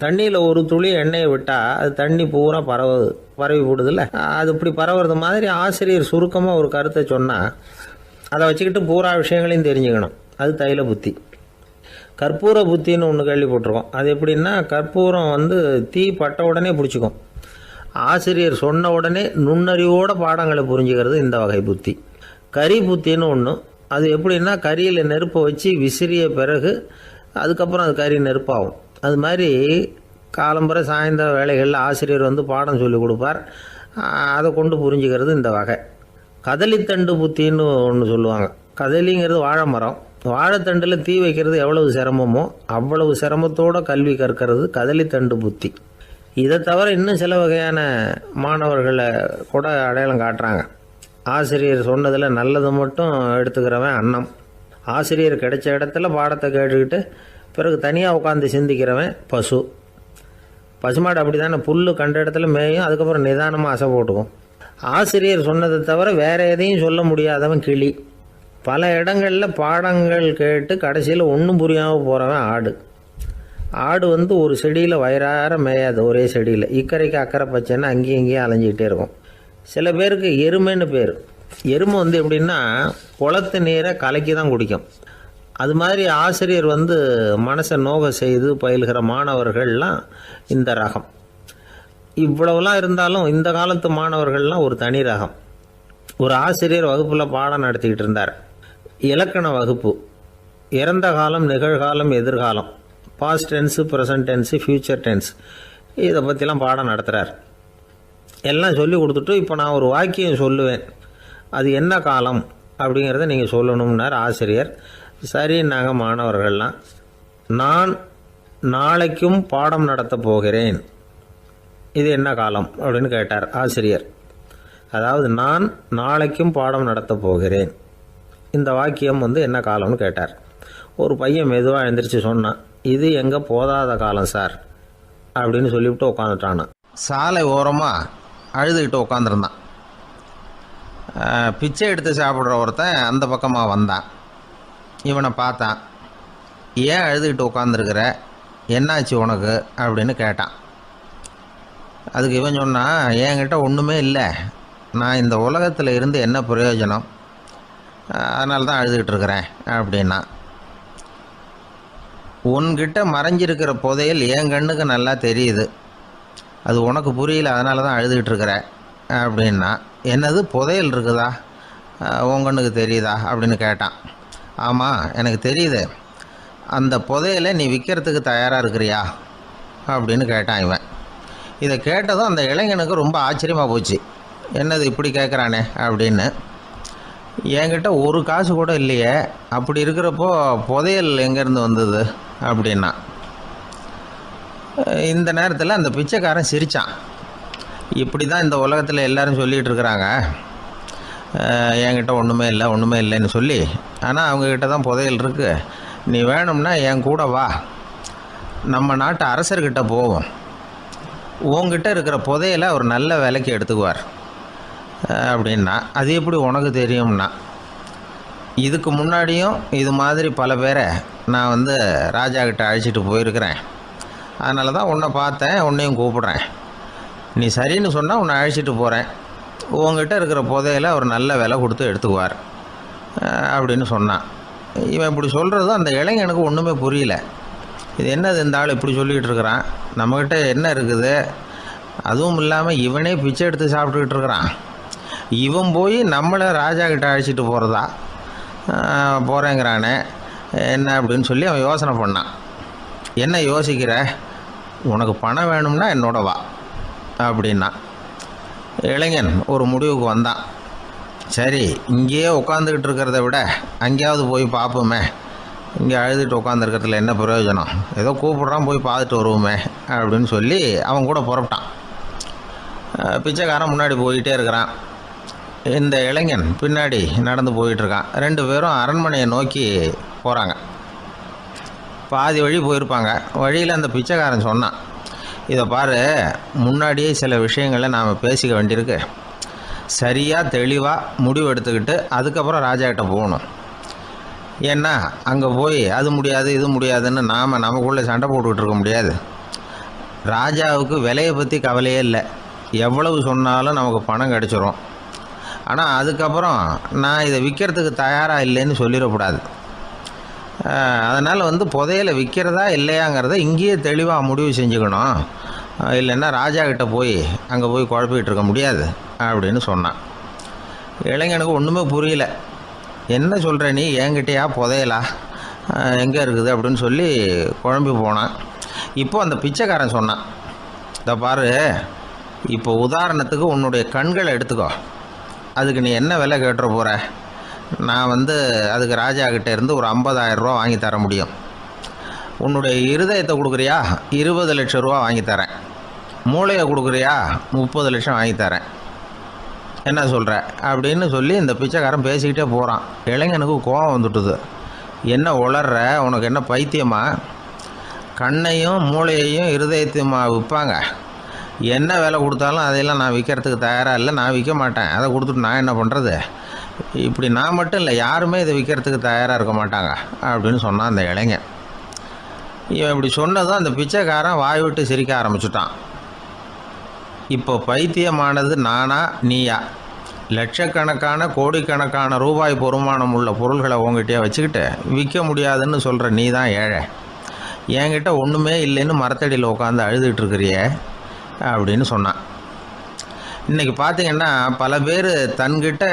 தண்ணியில் ஒரு துளி எண்ணெயை விட்டால் அது தண்ணி பூரா பரவி போடுதில்ல, அது இப்படி பரவுறது மாதிரி ஆசிரியர் சுருக்கமாக ஒரு கருத்தை சொன்னால் அதை வச்சுக்கிட்டு பூரா விஷயங்களையும் தெரிஞ்சுக்கணும், அது தைல புத்தி. கற்பூர புத்தின்னு ஒன்று கேள்விப்பட்டிருக்கோம். அது எப்படின்னா, கற்பூரம் வந்து தீ பட்ட உடனே பிடிச்சிக்கும். ஆசிரியர் சொன்ன உடனே நுண்ணறிவோட பாடங்களை புரிஞ்சுக்கிறது இந்த வகை புத்தி. கரி புத்தின்னு ஒன்று. அது எப்படின்னா, கரியில் நெருப்பை வச்சு விசிறிய பிறகு அதுக்கப்புறம் அது கறி நெருப்பாகும். அது மாதிரி காலம்பரை சாயந்தர வேலைகளில் ஆசிரியர் வந்து பாடம் சொல்லி கொடுப்பார், அதை கொண்டு புரிஞ்சுக்கிறது இந்த வகை. கதலித்தண்டு புத்தின்னு ஒன்று சொல்லுவாங்க. கதலிங்கிறது வாழை மரம். வாழைத்தண்டில் தீ வைக்கிறது எவ்வளவு சிரமமோ அவ்வளவு சிரமத்தோடு கல்வி கற்கிறது கதலித்தண்டு புத்தி. இதை தவிர இன்னும் சில வகையான மாணவர்களை கூட அடையாளம் காட்டுறாங்க. ஆசிரியர் சொன்னதில் நல்லதை மட்டும் எடுத்துக்கிறவன் அன்னம். ஆசிரியர் கிடைச்ச இடத்துல பாடத்தை கேட்டுக்கிட்டு பிறகு தனியாக உட்காந்து சிந்திக்கிறவன் பசு. பசுமாடு அப்படி தானே, புல் கண்ட இடத்துல மேயும், அதுக்கப்புறம் நிதானமாக அசை போட்டுக்கும். ஆசிரியர் சொன்னதை தவிர வேறு எதையும் சொல்ல முடியாதவன் கிளி. பல இடங்களில் பாடங்கள் கேட்டு கடைசியில் ஒன்றும் புரியாமல் போகிறவன் ஆடு. ஆடு வந்து ஒரு செடியில் வயிறார மேயாது, ஒரே செடியில். இக்கரைக்கு அக்கறை பச்சைன்னா அங்கேயும் இங்கேயும் அலைஞ்சிக்கிட்டே இருக்கும். சில பேருக்கு எருமைன்னு பேர். எருமை வந்து எப்படின்னா, குளத்து நீரை கலக்கி தான் குடிக்கும். அது மாதிரி ஆசிரியர் வந்து மனசை நோக செய்து பயில்கிற மாணவர்கள்லாம் இந்த ரகம். இவ்வளவுலாம் இருந்தாலும் இந்த காலத்து மாணவர்கள்லாம் ஒரு தனி ரகம். ஒரு ஆசிரியர் வகுப்பில் பாடம் நடத்திக்கிட்டு இருந்தார். இலக்கண வகுப்பு. இறந்த காலம், நிகழ்காலம், எதிர்காலம், past tense, present tense, future tense, இதை பற்றிலாம் பாடம் நடத்துகிறார். எல்லாம் சொல்லி கொடுத்துட்டு இப்போ நான் ஒரு வாக்கியம் சொல்லுவேன், அது என்ன காலம் அப்படிங்கிறத நீங்கள் சொல்லணும்னார் ஆசிரியர். சரி, நாங்கள் மாணவர்கள்லாம், நான் நாளைக்கும் பாடம் நடத்த போகிறேன், இது என்ன காலம் அப்படின்னு கேட்டார் ஆசிரியர். அதாவது நான் நாளைக்கும் பாடம் நடத்த போகிறேன், இந்த வாக்கியம் வந்து என்ன காலம்னு கேட்டார். ஒரு பையன் மெதுவாக எழுந்திரிச்சு சொன்னான், இது எங்கே போதாத காலம் சார் அப்படின்னு சொல்லிவிட்டு உட்காந்துட்டான். சாலை ஓரமாக அழுதுகிட்டு உட்காந்துருந்தான். பிச்சை எடுத்து சாப்பிட்ற ஒருத்தன் அந்த பக்கமாக வந்தான். இவனை பார்த்தான். ஏன் அழுதுகிட்டு உட்காந்துருக்குற, என்னாச்சு உனக்கு அப்படின்னு கேட்டான். அதுக்கு இவன் சொன்னான், என்கிட்ட ஒன்றுமே இல்லை, நான் இந்த உலகத்தில் இருந்து என்ன பிரயோஜனம், அதனால தான் அழுதுகிட்டு இருக்கிறேன் அப்படின்னா. உன்கிட்ட மறைஞ்சிருக்கிற புதையல் என் கண்ணுக்கு நல்லா தெரியுது, அது உனக்கு புரியல, அதனால தான் அழுதுகிட்டு இருக்கிற அப்படின்னா. என்னது புதையல் இருக்குதா, உன் கண்ணுக்கு தெரியுதா அப்படின்னு கேட்டான். ஆமாம், எனக்கு தெரியுது, அந்த புதையலை நீ விற்கிறதுக்கு தயாராக இருக்கிறியா அப்படின்னு கேட்டான் இவன். இதை கேட்டதும் அந்த இளைஞனுக்கு ரொம்ப ஆச்சரியமாக போச்சு. என்னது இப்படி கேட்குறானே அப்படின்னு. என்கிட்ட ஒரு காசு கூட இல்லையே, அப்படி இருக்கிறப்போ புதையல் எங்கேருந்து வந்தது அப்படின்னா. இந்த நேரத்தில் அந்த பிச்சைக்காரன் சிரித்தான். இப்படி தான் இந்த உலகத்தில் எல்லோரும் சொல்லிகிட்டு இருக்கிறாங்க, என்கிட்ட ஒன்றுமே இல்லை ஒன்றுமே இல்லைன்னு சொல்லி. ஆனால் அவங்கக்கிட்ட தான் புதையல் இருக்குது, நீ வேணும்னா என் கூட வா, நம்ம நாட்டு அரசர்கிட்ட போவோம், உங்ககிட்ட இருக்கிற புதையலை அவர் நல்ல விலைக்கு எடுத்துக்குவார் அப்படின்னா. அது எப்படி உனக்கு தெரியும்னா, இதுக்கு முன்னாடியும் இது மாதிரி பல பேரை நான் ராஜா கிட்ட அழைச்சிட்டு போயிருக்கிறேன், அதனால தான் உன்னை பார்த்தேன், உன்னையும் கூப்பிட்றேன், நீ சரின்னு சொன்னால் உன்னை அழைச்சிட்டு போகிறேன், உங்ககிட்ட இருக்கிற புதையலை அவர் நல்ல விலை கொடுத்து எடுத்துக்குவார் அப்படின்னு சொன்னான். இவன் இப்படி சொல்கிறதும் அந்த இளைஞனுக்கு ஒன்றுமே புரியல. இது என்னது இந்த ஆள் இப்படி சொல்லிக்கிட்டு இருக்கிறான், நம்மக்கிட்ட என்ன இருக்குது, அதுவும் இல்லாமல் இவனே பிச்சை எடுத்து சாப்பிட்டுக்கிட்டு இருக்கிறான், இவன் போய் நம்மளை ராஜா கிட்ட அழைச்சிட்டு போகிறதா போகிறேங்கிறானே என்ன அப்படின்னு சொல்லி அவன் யோசனை பண்ணான். என்ன யோசிக்கிற, உனக்கு பணம் வேணும்னா என்னோட வா அப்படின்னா. இளைஞன் ஒரு முடிவுக்கு வந்தான். சரி, இங்கேயே உட்காந்துக்கிட்டு இருக்கிறத விட அங்கேயாவது போய் பார்ப்போமே, இங்கே அழுதுட்டு உட்காந்துருக்கிறதுல என்ன பிரயோஜனம், ஏதோ கூப்பிட்றான் போய் பார்த்துட்டு வருவோமே அப்படின்னு சொல்லி அவன் கூட புறப்பட்டான். பிச்சைக்காரன் முன்னாடி போயிட்டே இருக்கிறான், இந்த இளைஞன் பின்னாடி நடந்து போயிட்டுருக்கான். ரெண்டு பேரும் அரண்மனையை நோக்கி போகிறாங்க. பாதி வழி போயிருப்பாங்க. வழியில் அந்த பிச்சைக்காரன் சொன்னான், இதை பாரு, முன்னாடியே சில விஷயங்களை நாம் பேசிக்க வேண்டியிருக்கு, சரியாக தெளிவாக முடிவு எடுத்துக்கிட்டு அதுக்கப்புறம் ராஜாக்கிட்ட போகணும். ஏன்னா அங்கே போய் அது முடியாது இது முடியாதுன்னு நாம் நமக்குள்ளே சண்டை போட்டுக்கிட்டு இருக்க முடியாது. ராஜாவுக்கு விலையை பற்றி கவலையே இல்லை, எவ்வளவு சொன்னாலும் நமக்கு பணம் கிடச்சிரும். ஆனால் அதுக்கப்புறம் நான் இதை விற்கிறதுக்கு தயாராக இல்லைன்னு சொல்லிடக்கூடாது. அதனால் புதையலை விற்கிறதா இல்லையாங்கிறத இங்கேயே தெளிவாக முடிவு செஞ்சுக்கணும், இல்லைன்னா ராஜா கிட்ட போய் அங்கே போய் குழப்பிக்கிட்டு இருக்க முடியாது அப்படின்னு சொன்னான். இளைஞனுக்கு ஒன்றுமே புரியல. என்ன சொல்கிற நீ, என்கிட்டயா புதையலா, எங்கே இருக்குது அப்படின்னு சொல்லி குழம்பி போனான். இப்போ அந்த பிச்சைக்காரன் சொன்னான், இதை பாரு, இப்போ உதாரணத்துக்கு உன்னுடைய கண்களை எடுத்துக்கோ, அதுக்கு நீ என்ன விலை கேட்டுற போகிற, நான் அதுக்கு ராஜா கிட்டே இருந்து ஒரு 50,000 ரூபா வாங்கி தர முடியும். உன்னுடைய இருதயத்தை கொடுக்குறியா, 20 லட்சம் ரூபா வாங்கி தரேன். மூளையை கொடுக்குறியா, 30 லட்சம் வாங்கி தரேன். என்ன சொல்கிற அப்படின்னு சொல்லி இந்த பிச்சைக்காரன் பேசிக்கிட்டே போகிறான். இளைஞனுக்கு கோபம் வந்துட்டுது. என்ன உளர்ற, உனக்கு என்ன பைத்தியமா, கண்ணையும் மூளையையும் இருதயத்தையுமா விற்பாங்க, என்ன விலை கொடுத்தாலும் அதையெல்லாம் நான் விற்கிறதுக்கு தயாராக இல்லை, நான் விற்க மாட்டேன், அதை கொடுத்துட்டு நான் என்ன பண்ணுறது, இப்படி நான் மட்டும் இல்லை யாருமே இதை விற்கிறதுக்கு தயாராக இருக்க மாட்டாங்க அப்படின்னு சொன்னான் அந்த இளைஞன். இவன் இப்படி சொன்னதும் அந்த பிச்சைக்காரன் வாய் விட்டு சிரிக்க ஆரம்பிச்சுட்டான். இப்போ பைத்தியமானது நானா நீயா, லட்சக்கணக்கான கோடிக்கணக்கான ரூபாய் பொறுமானம் உள்ள பொருள்களை உங்ககிட்டயே வச்சுக்கிட்டு விற்க முடியாதுன்னு சொல்கிற நீ தான் ஏழை, என்கிட்ட ஒன்றுமே இல்லைன்னு மரத்தடியில் உட்காந்து அழுதுகிட்டு இருக்கிறியே அப்படின்னு சொன்னான். இன்றைக்கி பார்த்திங்கன்னா பல பேர் தன்கிட்ட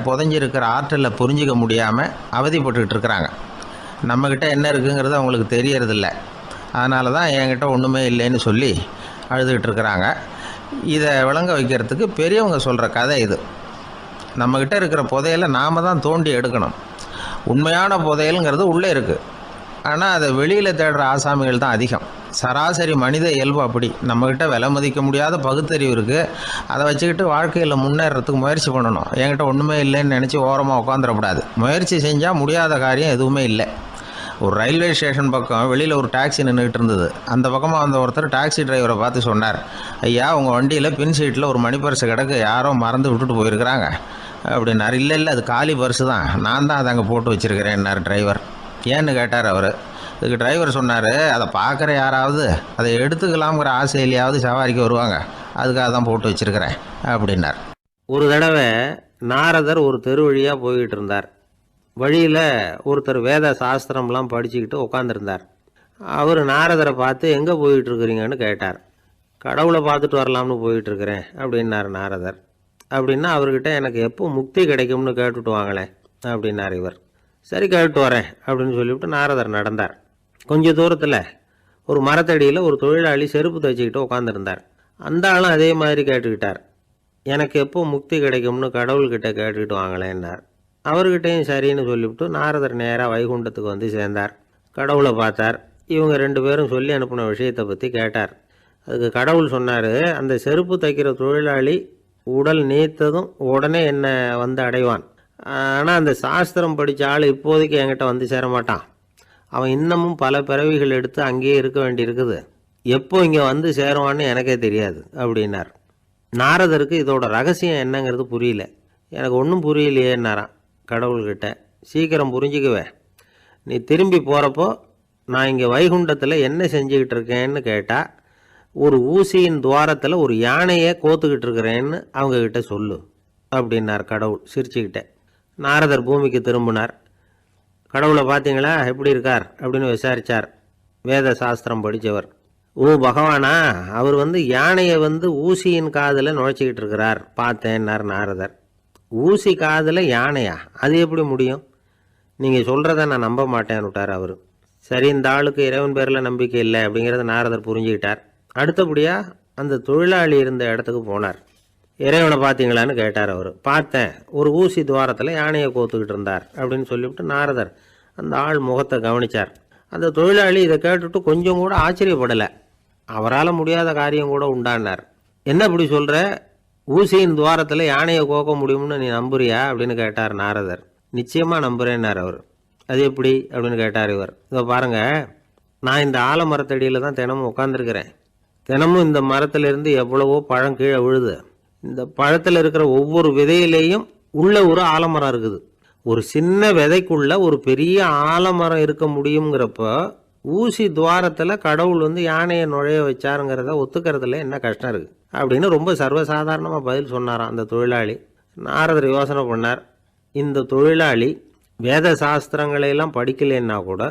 புதைஞ்சிருக்கிற ஆற்றலை புரிஞ்சிக்க முடியாமல் அவதிப்பட்டுக்கிட்டு இருக்கிறாங்க. நம்மக்கிட்ட என்ன இருக்குங்கிறது அவங்களுக்கு தெரியறதில்ல, அதனால தான் என்கிட்ட ஒன்றுமே இல்லைன்னு சொல்லி அழுதுகிட்டு இருக்கிறாங்க. இதை விளங்க வைக்கிறதுக்கு பெரியவங்க சொல்கிற கதை இது. நம்மக்கிட்ட இருக்கிற புதையலை நாம் தான் தோண்டி எடுக்கணும். உண்மையான புதையலுங்கிறது உள்ளே இருக்குது, ஆனால் அதை வெளியில் தேடுற ஆசாமிகள் தான் அதிகம். சராசரி மனித இயல்பு அப்படி. நம்மக்கிட்ட விலை மதிக்க முடியாத பகுத்தறிவு இருக்குது, அதை வச்சுக்கிட்டு வாழ்க்கையில் முன்னேறத்துக்கு முயற்சி பண்ணணும். என்கிட்ட ஒன்றுமே இல்லைன்னு நினச்சி ஓரமாக உட்காந்துடக்கூடாது. முயற்சி செஞ்சால் முடியாத காரியம் எதுவுமே இல்லை. ஒரு ரயில்வே ஸ்டேஷன் பக்கம் வெளியில் ஒரு டாக்ஸி நின்றுக்கிட்டு இருந்தது. அந்த பக்கமாக வந்த ஒருத்தர் டாக்ஸி டிரைவரை பார்த்து சொன்னார், ஐயா, உங்கள் வண்டியில் பின் சீட்டில் ஒரு மணி பர்ஸு கிடக்கு, யாரோ மறந்து விட்டுட்டு போயிருக்கிறாங்க, அப்படின்னாரு. இல்லை இல்லை, அது காலி பர்ஸு தான், நான் தான் அதை அங்கே போட்டு வச்சுருக்கிறேன்னார் டிரைவர். ஏன்னு கேட்டார் அவர். இதுக்கு டிரைவர் சொன்னார், அதை பார்க்குற யாராவது அதை எடுத்துக்கலாம்ங்கிற ஆசையிலையாவது சவாரிக்கு வருவாங்க, அதுக்காக தான் போட்டு வச்சுருக்கிறேன் அப்படின்னார். ஒரு தடவை நாரதர் ஒரு தெரு வழியாக போய்கிட்டு இருந்தார். வழியில் ஒருத்தர் வேத சாஸ்திரம்லாம் படிச்சுக்கிட்டு உட்காந்துருந்தார். அவர் நாரதரை பார்த்து எங்கே போயிட்டுருக்குறீங்கன்னு கேட்டார். கடவுளை பார்த்துட்டு வரலாம்னு போயிட்டுருக்கிறேன் அப்படின்னார் நாரதர். அப்படின்னா அவர்கிட்ட எனக்கு எப்போ முக்தி கிடைக்கும்னு கேட்டுட்டு வாங்களேன் அப்படின்னார் இவர். சரி, கேட்டு வரேன் அப்படின்னு சொல்லிவிட்டு நாரதர் நடந்தார். கொஞ்சம் தூரத்தில் ஒரு மரத்தடியில் ஒரு தொழிலாளி செருப்பு தைச்சிக்கிட்டு உட்காந்துருந்தார். அந்த ஆளும் அதே மாதிரி கேட்டுக்கிட்டார். எனக்கு எப்போ முக்தி கிடைக்கும்னு கடவுள்கிட்ட கேட்டுக்கிட்டு வாங்களேன்னார். அவர்கிட்டையும் சரின்னு சொல்லிவிட்டு நாரதர் நேராக வைகுண்டத்துக்கு வந்து சேர்ந்தார். கடவுளை பார்த்தார். இவங்க 2 பேரும் சொல்லி அனுப்பின விஷயத்தை பற்றி கேட்டார். அதுக்கு கடவுள் சொன்னார், அந்த செருப்பு தைக்கிற தொழிலாளி உடல் நீத்ததும் உடனே என்னை வந்து அடைவான். ஆனால் அந்த சாஸ்திரம் படித்த ஆள் இப்போதைக்கு என்கிட்ட வந்து சேர மாட்டான். அவன் இன்னமும் பல பிறவிகள் எடுத்து அங்கேயே இருக்க வேண்டியிருக்குது. எப்போ இங்கே வந்து சேருவான்னு எனக்கே தெரியாது அப்படின்னார். நாரதருக்கு இதோட ரகசியம் என்னங்கிறது புரியல. எனக்கு ஒன்றும் புரியலையேன்னாரான் கடவுள்கிட்ட. சீக்கிரம் புரிஞ்சுக்குவேன், நீ திரும்பி போகிறப்போ நான் இங்கே வைகுண்டத்தில் என்ன செஞ்சுக்கிட்டு இருக்கேன்னு கேட்டால், ஒரு ஊசியின் துவாரத்தில் ஒரு யானையை கோத்துக்கிட்டு இருக்கிறேன்னு அவங்கக்கிட்ட சொல்லு அப்படின்னார் கடவுள் சிரிச்சுக்கிட்டே. நாரதர் பூமிக்கு திரும்பினார். கடவுளை பார்த்தீங்களா, எப்படி இருக்கார் அப்படின்னு விசாரித்தார் வேத சாஸ்திரம் படித்தவர். ஓ பகவானா, அவர் யானையை ஊசியின் காதில் நுழைச்சிக்கிட்டு இருக்கிறார் பார்த்தேன்னார் நாரதர். ஊசி காதில் யானையா, அது எப்படி முடியும்? நீங்கள் சொல்கிறத நான் நம்ப மாட்டேன்னு விட்டார் அவர். சரி, இந்த ஆளுக்கு இறைவன் பேரில் நம்பிக்கை இல்லை அப்படிங்கிறத நாரதர் புரிஞ்சுக்கிட்டார். அடுத்தபடியாக அந்த தொழிலாளி இருந்த இடத்துக்கு போனார். இறைவனை பார்த்தீங்களான்னு கேட்டார் அவர். பார்த்தேன், ஒரு ஊசி துவாரத்தில் யானையை கோத்துக்கிட்டு இருந்தார் அப்படின்னு சொல்லிவிட்டு நாரதர் அந்த ஆள் முகத்தை கவனித்தார். அந்த தொழிலாளி இதை கேட்டுட்டு கொஞ்சம் கூட ஆச்சரியப்படலை. அவரால் முடியாத காரியம் கூட உண்டானார். என்ன இப்படி சொல்கிற, ஊசியின் துவாரத்தில் யானையை கோக்க முடியும்னு நீ நம்புறியா அப்படின்னு கேட்டார் நாரதர். நிச்சயமாக நம்புகிறேன்னார் அவர். அது எப்படி அப்படின்னு கேட்டார் இவர். இதை பாருங்கள், நான் இந்த ஆலமரத்தடியில் தான் தினமும் உட்காந்துருக்கிறேன். தினமும் இந்த மரத்திலிருந்து எவ்வளவோ பழம் கீழே விழுது. இந்த பழத்தில் இருக்கிற ஒவ்வொரு விதையிலேயும் உள்ள ஒரு ஆலமரம் இருக்குது. ஒரு சின்ன விதைக்குள்ள ஒரு பெரிய ஆலமரம் இருக்க முடியுங்கிறப்ப ஊசி துவாரத்தில் கடவுள் யானையை நுழைய வச்சாருங்கிறத ஒத்துக்கிறதுல என்ன கஷ்டம் இருக்குது அப்படின்னு ரொம்ப சர்வசாதாரணமாக பதில் சொன்னாராம் அந்த தொழிலாளி. நாரதர் யோசனை பண்ணார். இந்த தொழிலாளி வேத சாஸ்திரங்களையெல்லாம் படிக்கலைன்னா கூட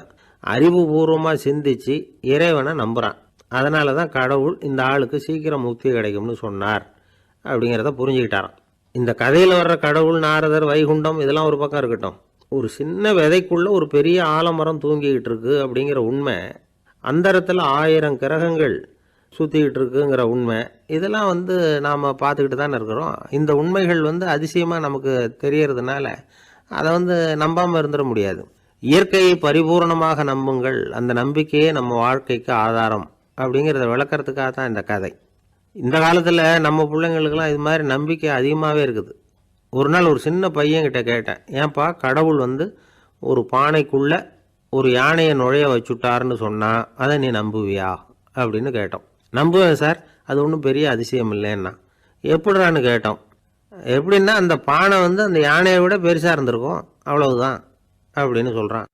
அறிவுபூர்வமாக சிந்திச்சு இறைவனை நம்புகிறான். அதனால தான் கடவுள் இந்த ஆளுக்கு சீக்கிரம் முக்தி கிடைக்கும்னு சொன்னார் அப்படிங்கிறத புரிஞ்சுக்கிட்டாராம். இந்த கதையில் வர்ற கடவுள், நாரதர், வைகுண்டம் இதெல்லாம் ஒரு பக்கம் இருக்கட்டும், ஒரு சின்ன விதைக்குள்ளே ஒரு பெரிய ஆலமரம் தூங்கிக்கிட்டு இருக்கு அப்படிங்கிற உண்மை, அந்தரத்தில் 1000 கிரகங்கள் சுற்றிக்கிட்டு இருக்குங்கிற உண்மை, இதெல்லாம் நாம் பார்த்துக்கிட்டு தானே இருக்கிறோம். இந்த உண்மைகள் அதிசயமாக நமக்கு தெரியறதுனால அதை நம்பாமல் இருந்துட முடியாது. இயற்கையை பரிபூர்ணமாக நம்புங்கள், அந்த நம்பிக்கையே நம்ம வாழ்க்கைக்கு ஆதாரம் அப்படிங்கிறத விளக்கறதுக்காக தான் இந்த கதை. இந்த காலத்தில் நம்ம பிள்ளைங்களுக்கெல்லாம் இது மாதிரி நம்பிக்கை அதிகமாகவே இருக்குது. ஒரு நாள் ஒரு சின்ன பையன்கிட்ட கேட்டேன், ஏன்பா கடவுள் ஒரு பானைக்குள்ளே ஒரு யானையை நுழைய வச்சுட்டாருன்னு சொன்னால் அதை நீ நம்புவியா அப்படின்னு கேட்டோம். நம்புவேன் சார், அது ஒன்றும் பெரிய அதிசயம் இல்லைன்னா. எப்படிறான்னு கேட்டோம். எப்படின்னா அந்த பானை அந்த யானையை விட பெருசாக இருந்திருக்கும், அவ்வளவுதான் அப்படின்னு சொல்கிறான்.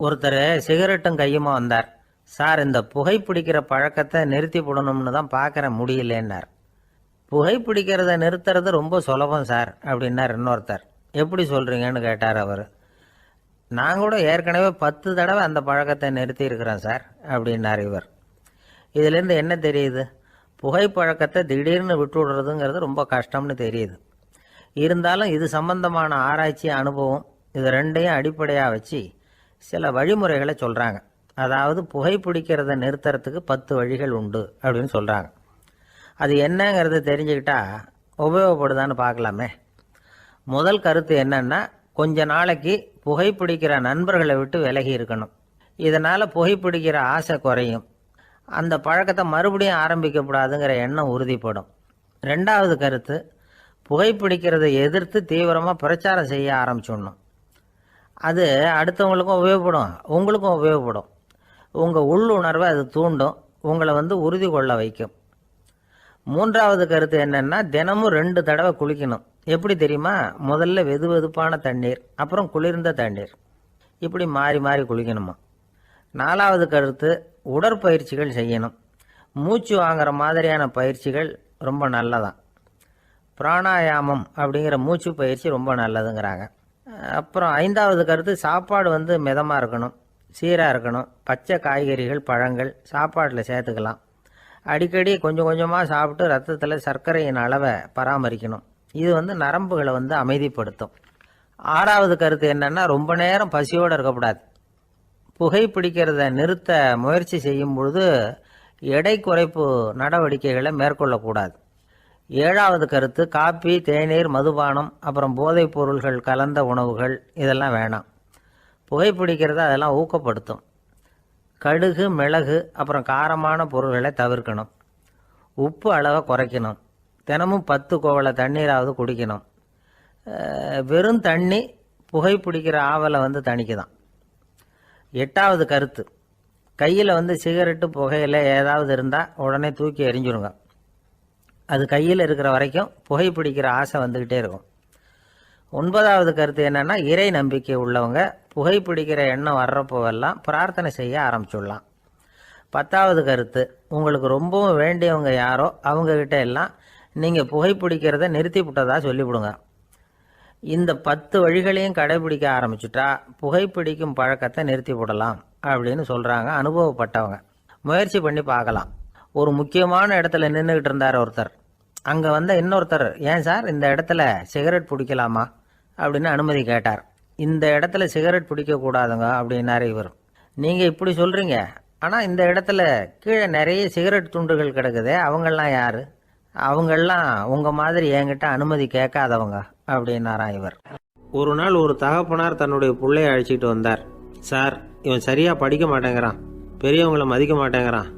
ஒருத்தர் சிகரெட்டும் கையுமா வந்தார். சார், இந்த புகைப்பிடிக்கிற பழக்கத்தை நிறுத்தி போடணும்னு தான் பார்க்குறேன், முடியலன்னார். புகைப்பிடிக்கிறத நிறுத்துறது ரொம்ப சுலபம் சார் அப்படின்னார் இன்னொருத்தர். எப்படி சொல்கிறீங்கன்னு கேட்டார் அவர். நான் கூட ஏற்கனவே 10 தடவை அந்த பழக்கத்தை நிறுத்தி இருக்கிறேன் சார் அப்படின்னார் இவர். இதிலேருந்து என்ன தெரியுது? புகைப்பழக்கத்தை திடீர்னு விட்டு விடுறதுங்கிறது ரொம்ப கஷ்டம்னு தெரியுது. இருந்தாலும் இது சம்பந்தமான ஆராய்ச்சி, அனுபவம், இது ரெண்டையும் அடிப்படையாக வச்சு சில வழிமுறைகளை சொல்கிறாங்க. அதாவது புகைப்பிடிக்கிறத நிறுத்துறதுக்கு 10 வழிகள் உண்டு அப்படின்னு சொல்கிறாங்க. அது என்னங்கிறது தெரிஞ்சுக்கிட்டா உபயோகப்படுதான்னு பார்க்கலாமே. முதல் கருத்து என்னன்னா, கொஞ்ச நாளைக்கு புகைப்பிடிக்கிற நண்பர்களை விட்டு விலகி இருக்கணும். இதனால் புகைப்பிடிக்கிற ஆசை குறையும். அந்த பழக்கத்தை மறுபடியும் ஆரம்பிக்கப்படாதுங்கிற எண்ணம் உறுதிப்படும். 2வது கருத்து, புகைப்பிடிக்கிறதை எதிர்த்து தீவிரமாக பிரச்சாரம் செய்ய ஆரம்பிச்சிடணும். அது அடுத்தவங்களுக்கும் உபயோகப்படும், உங்களுக்கும் உபயோகப்படும். உங்கள் உள்ளுணர்வை அது தூண்டும், உங்களை உறுதி கொள்ள வைக்கும். 3வது கருத்து என்னென்னா, தினமும் 2 தடவை குளிக்கணும். எப்படி தெரியுமா? முதல்ல வெது வெதுப்பான தண்ணீர், அப்புறம் குளிர்ந்த தண்ணீர், இப்படி மாறி மாறி குளிக்கணுமா. 4வது கருத்து, உடற்பயிற்சிகள் செய்யணும். மூச்சு வாங்குற மாதிரியான பயிற்சிகள் ரொம்ப நல்லதான். பிராணாயாமம் அப்படிங்கிற மூச்சு பயிற்சி ரொம்ப நல்லதுங்கிறாங்க. அப்புறம் 5வது கருத்து, சாப்பாடு மிதமாக இருக்கணும், சீராக இருக்கணும். பச்சை காய்கறிகள், பழங்கள் சாப்பாட்டில் சேர்த்துக்கலாம். அடிக்கடி கொஞ்சம் கொஞ்சமாக சாப்பிட்டு ரத்தத்தில் சர்க்கரையின் அளவை பராமரிக்கணும். இது நரம்புகளை அமைதிப்படுத்தும். 6வது கருத்து என்னென்னா, ரொம்ப நேரம் பசியோடு இருக்கக்கூடாது. புகைப்பிடிக்கிறத நிறுத்த முயற்சி செய்யும் பொழுது எடை குறைப்பு நடவடிக்கைகளை மேற்கொள்ளக்கூடாது. 7வது கருத்து, காப்பி, தேநீர், மதுபானம், அப்புறம் போதைப் பொருள்கள் கலந்த உணவுகள் இதெல்லாம் வேணாம். புகைப்பிடிக்கிறத அதெல்லாம் ஊக்கப்படுத்தும். கடுகு, மிளகு, அப்புறம் காரமான பொருள்களை தவிர்க்கணும். உப்பு அளவை குறைக்கணும். தினமும் 10 குவளை தண்ணீராவது குடிக்கணும். வெறும் தண்ணி புகைப்பிடிக்கிற ஆவலை தணிக்குதான். 8வது கருத்து, கையில் சிகரெட்டு, புகையில ஏதாவது இருந்தால் உடனே தூக்கி எறிஞ்சிருங்க. அது கையில் இருக்கிற வரைக்கும் புகைப்பிடிக்கிற ஆசை வந்துக்கிட்டே இருக்கும். 9வது கருத்து என்னென்னா, இறை நம்பிக்கை உள்ளவங்க புகைப்பிடிக்கிற எண்ணம் வர்றப்போவெல்லாம் பிரார்த்தனை செய்ய ஆரம்பிச்சுடலாம். 10வது கருத்து, உங்களுக்கு ரொம்பவும் வேண்டியவங்க யாரோ அவங்கக்கிட்ட எல்லாம் நீங்கள் புகைப்பிடிக்கிறத நிறுத்தி விட்டதா சொல்லிவிடுங்க. இந்த 10 வழிகளையும் கடைபிடிக்க ஆரம்பிச்சுட்டா புகைப்பிடிக்கும் பழக்கத்தை நிறுத்தி விடலாம் அப்படின்னு சொல்கிறாங்க அனுபவப்பட்டவங்க. முயற்சி பண்ணி பார்க்கலாம். ஒரு முக்கியமான இடத்துல நின்றுக்கிட்டு இருந்தார் ஒருத்தர். அங்கே இன்னொருத்தர், ஏன் சார் இந்த இடத்துல சிகரெட் பிடிக்கலாமா அப்படின்னு அனுமதி கேட்டார். இந்த இடத்துல சிகரெட் பிடிக்கக்கூடாதுங்க அப்படின்னாரு இவர். நீங்கள் இப்படி சொல்கிறீங்க, ஆனால் இந்த இடத்துல கீழே நிறைய சிகரெட் துண்டுகள் கிடக்குதே, அவங்கெல்லாம் யார்? அவங்கெல்லாம் உங்கள் மாதிரி என்கிட்ட அனுமதி கேட்காதவங்க அப்படின்னாராம் இவர். ஒரு நாள் ஒரு தகப்பனார் தன்னுடைய பிள்ளைய அழைச்சிட்டு வந்தார். சார், இவன் சரியாக படிக்க மாட்டேங்கிறான், பெரியவங்களை மதிக்க மாட்டேங்கிறான்,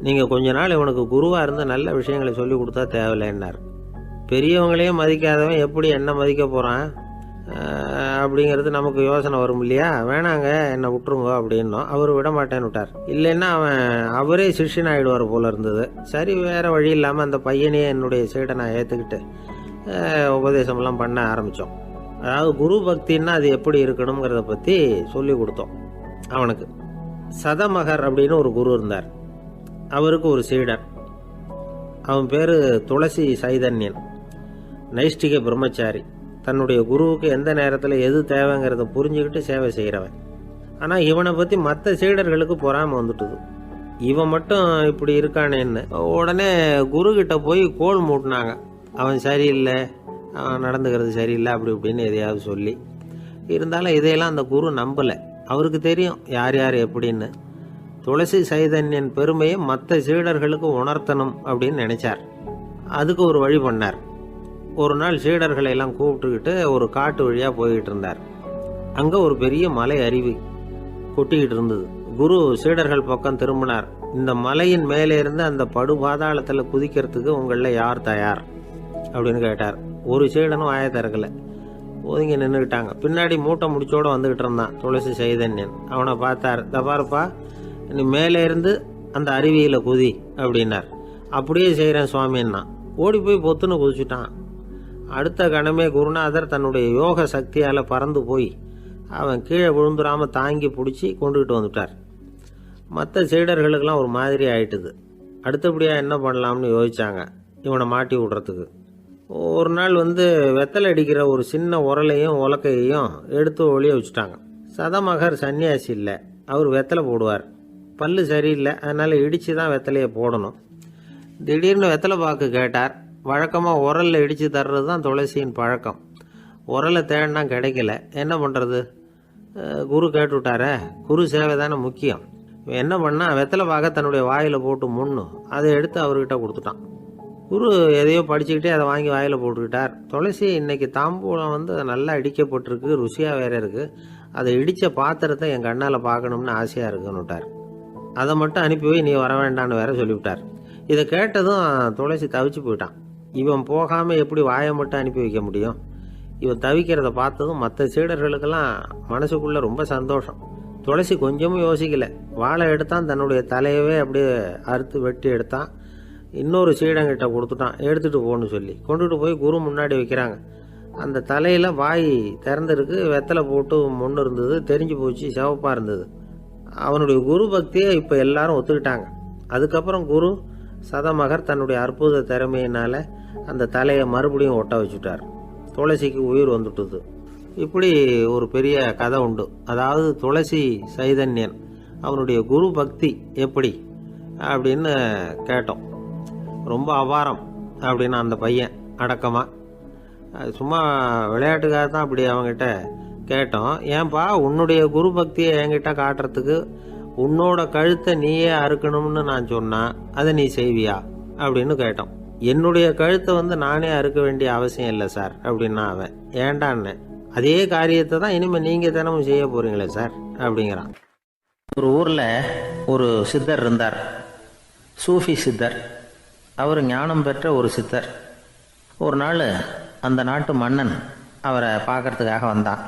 நீங்கள் கொஞ்ச நாள் இவனுக்கு குருவாக இருந்து நல்ல விஷயங்களை சொல்லி கொடுத்தா தேவையில்லைன்னார். பெரியவங்களையே மதிக்காதவன் எப்படி என்ன மதிக்க போகிறான் அப்படிங்கிறது நமக்கு யோசனை வரும் இல்லையா? வேணாங்க, என்னை விட்டுருங்க அப்படின்னோம். அவர் விட மாட்டேன்னு விட்டார். இல்லைன்னா அவரே சிஷ்யன் ஆகிடுவார் போல இருந்தது. சரி, வேறு வழி இல்லாமல் அந்த பையனையே என்னுடைய சீடனை ஏற்றுக்கிட்டு உபதேசமெல்லாம் பண்ண ஆரம்பித்தோம். அதாவது குரு பக்தின்னா அது எப்படி இருக்கணுங்கிறத பற்றி சொல்லி கொடுத்தோம் அவனுக்கு. சதமகர் அப்படின்னு ஒரு குரு இருந்தார். அவருக்கு ஒரு சீடர். அவன் பேர் துளசி சைதன்யன், நைஷ்டிக பிரம்மச்சாரி. தன்னுடைய குருவுக்கு எந்த நேரத்தில் எது தேவைங்கிறத புரிஞ்சுக்கிட்டு சேவை செய்கிறவன். ஆனால் இவனை பற்றி மற்ற சீடர்களுக்கு பொறாமை வந்துட்டுது. இவன் மட்டும் இப்படி இருக்கானேன்னு உடனே குருக்கிட்ட போய் கோல் மூட்டினாங்க. அவன் சரியில்லை, அவன் நடந்துக்கிறது சரியில்லை, அப்படி இப்படின்னு எதையாவது சொல்லி. இருந்தாலும் இதையெல்லாம் அந்த குரு நம்பலை. அவருக்கு தெரியும் யார் யார் எப்படின்னு. துளசி சைதன்யன் பெருமையை மற்ற சீடர்களுக்கு உணர்த்தணும் அப்படின்னு நினைச்சார். அதுக்கு ஒரு வழி பண்ணார். ஒரு நாள் சீடர்களை எல்லாம் கூப்பிட்டுக்கிட்டு ஒரு காட்டு வழியாக போய்கிட்டு இருந்தார். அங்கே ஒரு பெரிய மலை அருவி கொட்டிக்கிட்டு இருந்தது. குரு சீடர்கள் பக்கம் திரும்பினார். இந்த மலையின் மேலே இருந்து அந்த படுபாதாளத்தில் குதிக்கிறதுக்கு உங்களில் யார் தயார் அப்படின்னு கேட்டார். ஒரு சீடனும் ஆய திறக்கலை, ஒதுங்கி நின்றுக்கிட்டாங்க. பின்னாடி மூட்டை முடிச்சோடு வந்துக்கிட்டு இருந்தான் துளசி சைதன்யன். அவனை பார்த்தார். தப்பாருப்பா, நீ மேலே இருந்து அந்த அருவியில் குதி அப்படின்னார். அப்படியே செய்கிறேன் சுவாமின்னா ஓடி போய் பொத்துன்னு குதிச்சுட்டான். அடுத்த கணமே குருநாதர் தன்னுடைய யோக சக்தியால் பறந்து போய் அவன் கீழே விழுந்துடாமல் தாங்கி பிடிச்சி கொண்டுகிட்டு வந்துட்டார். மற்ற சீடர்களுக்கெல்லாம் ஒரு மாதிரி ஆயிட்டுது. அடுத்தபடியாக என்ன பண்ணலாம்னு யோசிச்சாங்க இவனை மாட்டி விடுறதுக்கு. ஒரு நாள் வெத்தலை அடிக்கிற ஒரு சின்ன உரலையும் உலக்கையையும் எடுத்து ஒளிய வச்சுட்டாங்க. சதமகர் சன்னியாசி இல்லை, அவர் வெத்தலை போடுவார். பல்லு சரியில்லை, அதனால் இடித்து தான் வெத்தலையை போடணும். திடீர்னு வெத்தலை பாக்கு கேட்டார். வழக்கமாக உரலில் இடித்து தர்றது தான் துளசியின் பழக்கம். உரலை தேடினா கிடைக்கல, என்ன பண்ணுறது? குரு கேட்டுவிட்டாரே, குரு சேவை தானே முக்கியம். என்ன பண்ணால் வெத்தலை பாக்க தன்னுடைய வாயில் போட்டு முன்னும் அதை எடுத்து அவர்கிட்ட கொடுத்துட்டான். குரு எதையோ படிச்சுக்கிட்டே அதை வாங்கி வாயில் போட்டுக்கிட்டார். துளசி இன்னைக்கு தாம்பூலம் நல்லா இடிக்கப்பட்டிருக்கு, ருசியாக வேற இருக்குது, அதை இடித்த பாத்திரத்தை என் கண்ணால் பார்க்கணும்னு ஆசையாக இருக்குன்னு விட்டார். அதை மட்டும் அனுப்பி போய் நீ வர வேண்டான்னு வேற சொல்லிவிட்டார். இதை கேட்டதும் துளசி தவிச்சு போயிட்டான். இவன் போகாமல் எப்படி வாயை மட்டும் அனுப்பி வைக்க முடியும்? இவன் தவிக்கிறத பார்த்ததும் மற்ற சீடர்களுக்கெல்லாம் மனசுக்குள்ளே ரொம்ப சந்தோஷம். துளசி கொஞ்சமும் யோசிக்கலை. வாழை எடுத்தான், தன்னுடைய தலையவே அப்படியே அறுத்து வெட்டி எடுத்தான். இன்னொரு சீடங்கிட்ட கொடுத்துட்டான், எடுத்துகிட்டு போன்னு சொல்லி. கொண்டுட்டு போய் குரு முன்னாடி வைக்கிறாங்க. அந்த தலையில் வாய் திறந்திருக்கு, வெத்தலை போட்டு முன்னு இருந்தது, தெரிஞ்சு போச்சு, சிவப்பாக இருந்தது. அவனுடைய குரு பக்தியை இப்போ எல்லாரும் ஒத்துக்கிட்டாங்க. அதுக்கப்புறம் குரு சதமகர் தன்னுடைய அற்புத திறமையினால் அந்த தலையை மறுபடியும் ஒட்ட வச்சுட்டார். துளசிக்கு உயிர் வந்துட்டுது. இப்படி ஒரு பெரிய கதை உண்டு. அதாவது துளசி சைதன்யன் அவனுடைய குரு பக்தி எப்படி அப்படின்னு கேட்டோம். ரொம்ப அபாரம் அப்படின்னு அந்த பையன் அடக்கமாக, சும்மா விளையாட்டுக்காக தான் அப்படி அவங்ககிட்ட கேட்டோம். ஏன்பா உன்னுடைய குரு பக்தியை என்கிட்ட காட்டுறதுக்கு உன்னோட கழுத்தை நீயே அறுக்கணும்னு நான் சொன்னேன், அதை நீ செய்வியா அப்படின்னு கேட்டோம். என்னுடைய கழுத்தை நானே அறுக்க வேண்டிய அவசியம் இல்லை சார் அப்படின்னா அவன். ஏண்டான்னு, அதே காரியத்தை தான் இனிமேல் நீங்கள் தினமும் செய்ய போகிறீங்களே சார் அப்படிங்கிறான். ஒரு ஊரில் ஒரு சித்தர் இருந்தார், சூஃபி சித்தர். அவர் ஞானம் பெற்ற ஒரு சித்தர். ஒரு நாள் அந்த நாட்டு மன்னன் அவரை பார்க்கறதுக்காக வந்தான்.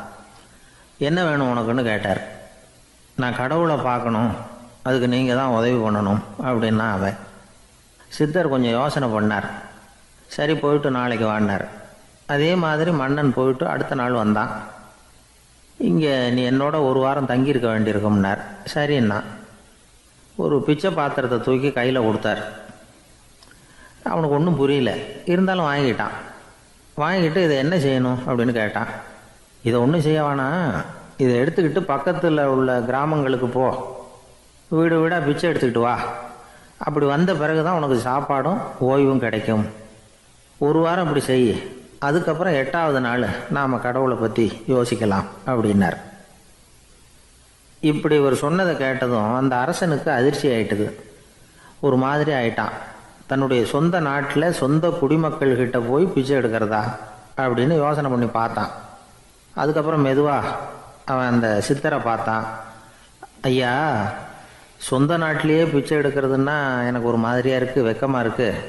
என்ன வேணும் உனக்குன்னு கேட்டார். நான் கடவுளை பார்க்கணும், அதுக்கு நீங்கள் தான் உதவி பண்ணணும் அப்படின்னா அவன். சித்தர் கொஞ்சம் யோசனை பண்ணார். சரி, போயிட்டு நாளைக்கு வாடினார். அதே மாதிரி மன்னன் போயிட்டு அடுத்த நாள் வந்தான். இங்கே நீ என்னோட ஒரு வாரம் தங்கியிருக்க வேண்டியிருக்கும்னார். சரின்னா ஒரு பிச்சை பாத்திரத்தை தூக்கி கையில் கொடுத்தார். அவனுக்கு ஒன்றும் புரியல, இருந்தாலும் வாங்கிட்டான். வாங்கிட்டு இதை என்ன செய்யணும் அப்படின்னு கேட்டான். இதை ஒன்றும் செய்ய வேணாம், இதை எடுத்துக்கிட்டு பக்கத்தில் உள்ள கிராமங்களுக்கு போ, வீடு வீடாக பிச்சை எடுத்துக்கிட்டு வா. அப்படி வந்த பிறகு தான் உனக்கு சாப்பாடும் ஓய்வும் கிடைக்கும். ஒரு வாரம் அப்படி செய், அதுக்கப்புறம் 8வது நாள் நாம் கடவுளை பற்றி யோசிக்கலாம் அப்படின்னார். இப்படி இவர் சொன்னதை கேட்டதும் அந்த அரசனுக்கு அதிர்ச்சி ஆயிட்டுது. ஒரு மாதிரி ஆயிட்டான். தன்னுடைய சொந்த நாட்டில் சொந்த குடிமக்கள்கிட்ட போய் பிச்சை எடுக்கிறதா அப்படின்னு யோசனை பண்ணி பார்த்தான். அதுக்கப்புறம் மெதுவாக அவன் அந்த சித்தரை பார்த்தான். ஐயா, சொந்த நாட்டிலேயே பிச்சை எடுக்கிறதுன்னா எனக்கு ஒரு மாதிரியாக இருக்குது, வெக்கமாக இருக்குது.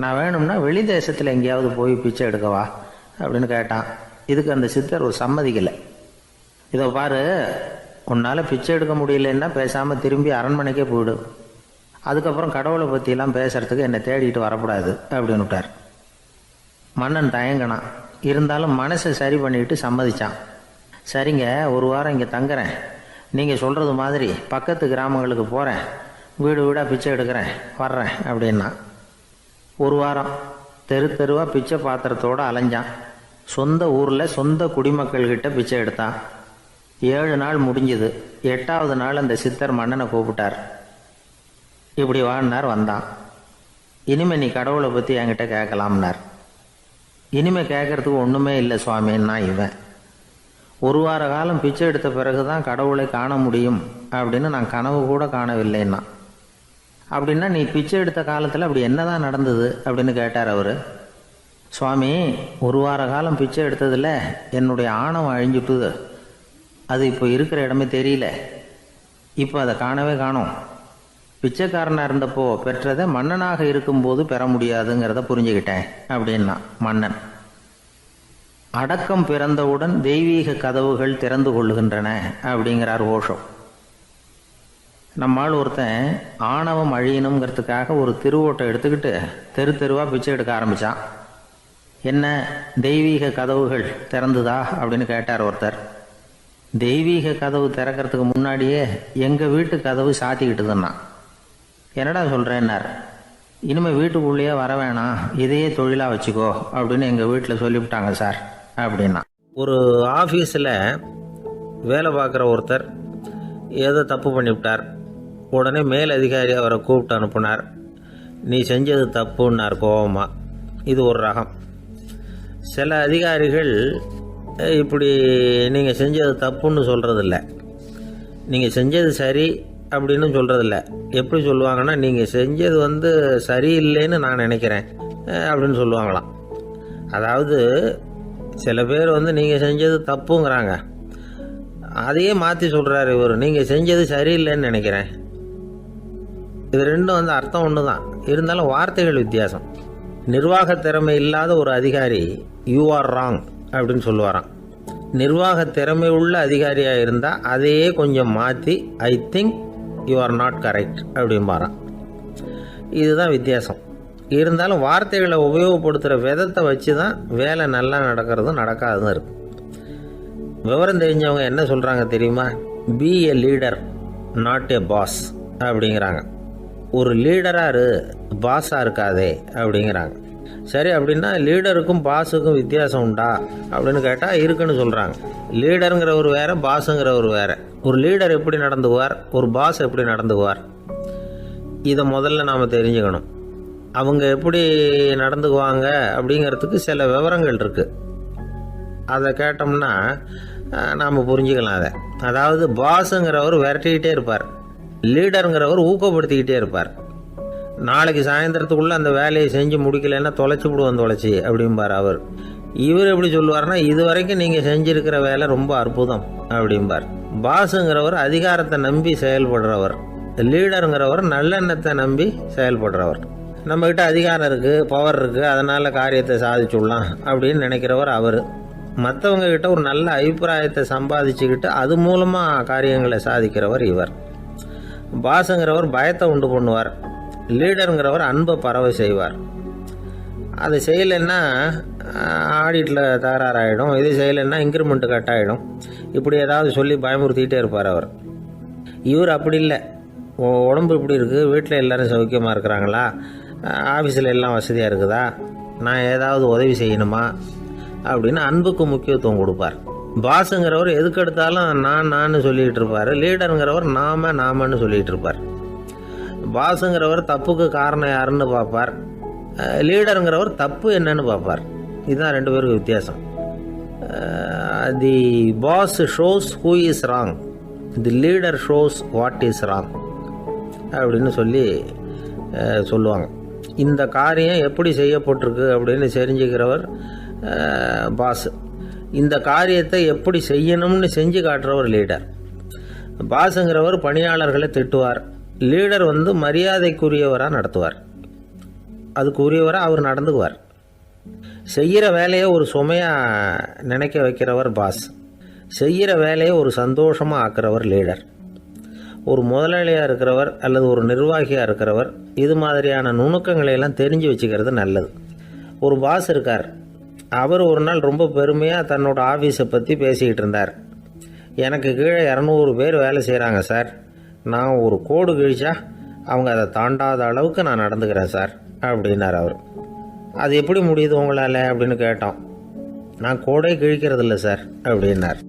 நான் வேணும்னா வெளி தேசத்தில் எங்கேயாவது போய் பிச்சை எடுக்கவா அப்படின்னு கேட்டான். இதுக்கு அந்த சித்தர் ஒரு சம்மதிக்கலை. இதை பாரு, உன்னால் பிச்சை எடுக்க முடியலன்னா பேசாமல் திரும்பி அரண்மனைக்கே போயிடு. அதுக்கப்புறம் கடவுளை பற்றியெல்லாம் பேசுகிறதுக்கு என்னை தேடிட்டு வரக்கூடாது அப்படின்னு விட்டார். மன்னன் தயங்கினான். இருந்தாலும் மனசை சரி பண்ணிட்டு சம்மதிச்சான். சரிங்க, ஒரு வாரம் இங்கே தங்குறேன், நீங்கள் சொல்கிறது மாதிரி பக்கத்து கிராமங்களுக்கு போகிறேன், வீடு வீடாக பிச்சை எடுக்கிறேன், வர்றேன் அப்படின்னா. ஒரு வாரம் தெரு தெருவாக பிச்சை பாத்திரத்தோடு அலைஞ்சான். சொந்த ஊரில் சொந்த குடிமக்கள்கிட்ட பிச்சை எடுத்தான். 7 நாள் முடிஞ்சுது. 8வது நாள் அந்த சித்தர் மன்னனை கூப்பிட்டார். இப்படி வாழ்னார். வந்தான். இனிமே நீ கடவுளை பற்றி என்கிட்ட கேட்கலாம்னார். இனிமே கேட்கறதுக்கு ஒன்றுமே இல்லை சுவாமின்னா இவன். ஒரு வார காலம் பிச்சை எடுத்த பிறகு தான் கடவுளை காண முடியும் அப்படின்னு நான் கனவு கூட காணவில்லைன்னா. அப்படின்னா நீ பிச்சை எடுத்த காலத்தில் அப்படி என்னதான் நடந்தது அப்படின்னு கேட்டார் அவர். சுவாமி, ஒரு வார காலம் பிச்சை எடுத்ததில் என்னுடைய ஆணவம் அழிஞ்சுட்டுது. அது இப்போ இருக்கிற இடமே தெரியல. இப்போ அதை காணவே காணோம். பிச்சைக்காரனாக இருந்தப்போ பெற்றதை மன்னனாக இருக்கும்போது பெற முடியாதுங்கிறத புரிஞ்சுக்கிட்டேன் அப்படின்னா மன்னன். அடக்கம் பிறந்தவுடன் தெய்வீக கதவுகள் திறந்து கொள்ளுகின்றன அப்படிங்கிறார் ஓஷோ. நம்மால் ஒருத்தன் ஆணவம் அழியணுங்கிறதுக்காக ஒரு திருவோட்டை எடுத்துக்கிட்டு தெரு தெருவாக பிச்சை எடுக்க ஆரம்பித்தான். என்ன, தெய்வீக கதவுகள் திறந்துதா அப்படின்னு கேட்டார் ஒருத்தர். தெய்வீக கதவு திறக்கிறதுக்கு முன்னாடியே எங்கள் வீட்டு கதவு சாத்திக்கிட்டுதுன்னா. என்னடா சொல்கிறேன்னார். இனிமேல் வீட்டுக்குள்ளேயே வர வேணாம், இதையே தொழிலாக வச்சுக்கோ அப்படின்னு எங்கள் வீட்டில் சொல்லிவிட்டாங்க சார் அப்படின்னா. ஒரு ஆஃபீஸில் வேலை பார்க்குற ஒருத்தர் ஏதோ தப்பு பண்ணிவிட்டார். உடனே மேலதிகாரி அவரை கூப்பிட்டு அனுப்புனார். நீ செஞ்சது தப்புன்னார் கோபமாக. இது ஒரு ரகம். சில அதிகாரிகள் இப்படி நீங்கள் செஞ்சது தப்புன்னு சொல்கிறதில்ல, நீங்கள் செஞ்சது சரி அப்படின்னு சொல்கிறதில்ல. எப்படி சொல்லுவாங்கன்னா, நீங்கள் செஞ்சது சரியில்லைன்னு நான் நினைக்கிறேன் அப்படின்னு சொல்லுவாங்களாம். அதாவது சில பேர் நீங்கள் செஞ்சது தப்புங்கிறாங்க, அதையே மாற்றி சொல்கிறாரு இவர், நீங்கள் செஞ்சது சரியில்லைன்னு நினைக்கிறேன். இது ரெண்டும் அர்த்தம் ஒன்று தான், இருந்தாலும் வார்த்தைகள் வித்தியாசம். நிர்வாக திறமை இல்லாத ஒரு அதிகாரி யூ ஆர் ராங் அப்படின்னு சொல்லுவாராம். நிர்வாக திறமை உள்ள அதிகாரியாக இருந்தால் அதையே கொஞ்சம் மாற்றி I think you are not correct அப்படின்பாரான். இதுதான் வித்தியாசம். இருந்தாலும் வார்த்தைகளை உபயோகப்படுத்துகிற விதத்தை வச்சு தான் வேலை நல்லா நடக்கிறதும் நடக்காததும் இருக்குது. விவரம் தெரிஞ்சவங்க என்ன சொல்கிறாங்க தெரியுமா? Be a leader not a boss அப்படிங்கிறாங்க. ஒரு லீடராக இரு, பாஸாக இருக்காதே அப்படிங்கிறாங்க. சரி, அப்படின்னா லீடருக்கும் பாஸுக்கும் வித்தியாசம் உண்டா அப்படின்னு கேட்டால் இருக்குன்னு சொல்கிறாங்க. லீடருங்கிறவர் வேறு, பாஸுங்கிறவர் வேறு. ஒரு லீடர் எப்படி நடந்துக்குவார், ஒரு பாஸ் எப்படி நடந்துக்குவார், இதை முதல்ல நாம் தெரிஞ்சுக்கணும். அவங்க எப்படி நடந்துக்குவாங்க அப்படிங்கிறதுக்கு சில விவரங்கள் இருக்குது. அதை கேட்டோம்னா நாம் புரிஞ்சுக்கலாம் அதை. அதாவது பாஸுங்கிறவர் விரட்டிக்கிட்டே இருப்பார், லீடருங்கிறவர் ஊக்கப்படுத்திக்கிட்டே இருப்பார். நாளைக்கு சாயந்தரத்துக்குள்ளே அந்த வேலையை செஞ்சு முடிக்கலைன்னா தொலைச்சி விடுவோம் தொலைச்சி அப்படிம்பார் அவர். இவர் எப்படி சொல்லுவார்னா, இது வரைக்கும் நீங்கள் செஞ்சுருக்கிற வேலை ரொம்ப அற்புதம் அப்படிம்பார். பாஸுங்கிறவர் அதிகாரத்தை நம்பி செயல்படுறவர், லீடருங்கிறவர் நல்லெண்ணத்தை நம்பி செயல்படுறவர். நம்மக்கிட்ட அதிகாரம் இருக்குது, பவர் இருக்குது, அதனால் காரியத்தை சாதிச்சுடலாம் அப்படின்னு நினைக்கிறவர் அவர். மற்றவங்க கிட்ட ஒரு நல்ல அபிப்பிராயத்தை சம்பாதிச்சுக்கிட்டு அது மூலமாக காரியங்களை சாதிக்கிறவர் இவர். பாஸுங்கிறவர் பயத்தை உண்டு பண்ணுவார், லீடருங்கிறவர் அன்பை பரவ செய்வார். அது செய்யலைன்னா ஆடிட்டில் தகராறாயிடும், இது செய்யலைன்னா இன்க்ரிமெண்ட்டு கட் ஆகிடும், இப்படி ஏதாவது சொல்லி பயமுறுத்திக்கிட்டே இருப்பார் அவர். இவர் அப்படி இல்லை. உடம்பு இப்படி இருக்குது, வீட்டில் எல்லோரும் சௌக்கியமாக இருக்கிறாங்களா, ஆஃபீஸில் எல்லாம் வசதியாக இருக்குதா, நான் ஏதாவது உதவி செய்யணுமா அப்படின்னு அன்புக்கு முக்கியத்துவம் கொடுப்பார். பாஸுங்கிறவர் எதுக்கு எடுத்தாலும் நான் சொல்லிகிட்டு இருப்பார், லீடருங்கிறவர் நாமன்னு சொல்லிகிட்டு இருப்பார். பாஸுங்கிறவர் தப்புக்கு காரணம் யாருன்னு பார்ப்பார், லீடருங்கிறவர் தப்பு என்னன்னு பார்ப்பார். இதுதான் ரெண்டு பேருக்கு வித்தியாசம். The boss shows who is wrong, the leader shows what is wrong அப்படின்னு சொல்லுவாங்க. இந்த காரியம் எப்படி செய்யப்பட்டிருக்கு அப்படின்னு தெரிஞ்சுக்கிறவர் பாஸ். இந்த காரியத்தை எப்படி செய்யணும்னு செஞ்சு காட்டுறவர் லீடர். பாஸுங்கிறவர் பணியாளர்களை திட்டுவார், லீடர் மரியாதைக்குரியவராக நடத்துவார், அதுக்குரியவராக அவர் நடந்துக்குவார். செய்கிற வேலையை ஒரு சுமையாக நினைக்க வைக்கிறவர் பாஸ், செய்கிற வேலையை ஒரு சந்தோஷமாக ஆக்கிறவர் லீடர். ஒரு முதலாளியாக இருக்கிறவர் அல்லது ஒரு நிர்வாகியாக இருக்கிறவர் இது மாதிரியான நுணுக்கங்களையெல்லாம் தெரிஞ்சு வச்சுக்கிறது நல்லது. ஒரு பாஸ் இருக்கார், அவர் ஒரு நாள் ரொம்ப பெருமையாக தன்னோட ஆஃபீஸை பற்றி பேசிக்கிட்டு இருந்தார். எனக்கு கீழே 200 பேர் வேலை செய்கிறாங்க சார், நான் ஒரு கோடு கிழிச்சா அவங்க அதை தாண்டாத அளவுக்கு நான் நடந்துக்கிறேன் சார் அப்படின்னார் அவர். அது எப்படி முடியுது உங்களால் அப்படின்னு கேட்டோம். நான் கோடே கிழிக்கிறதில்ல சார் அப்படின்னார்.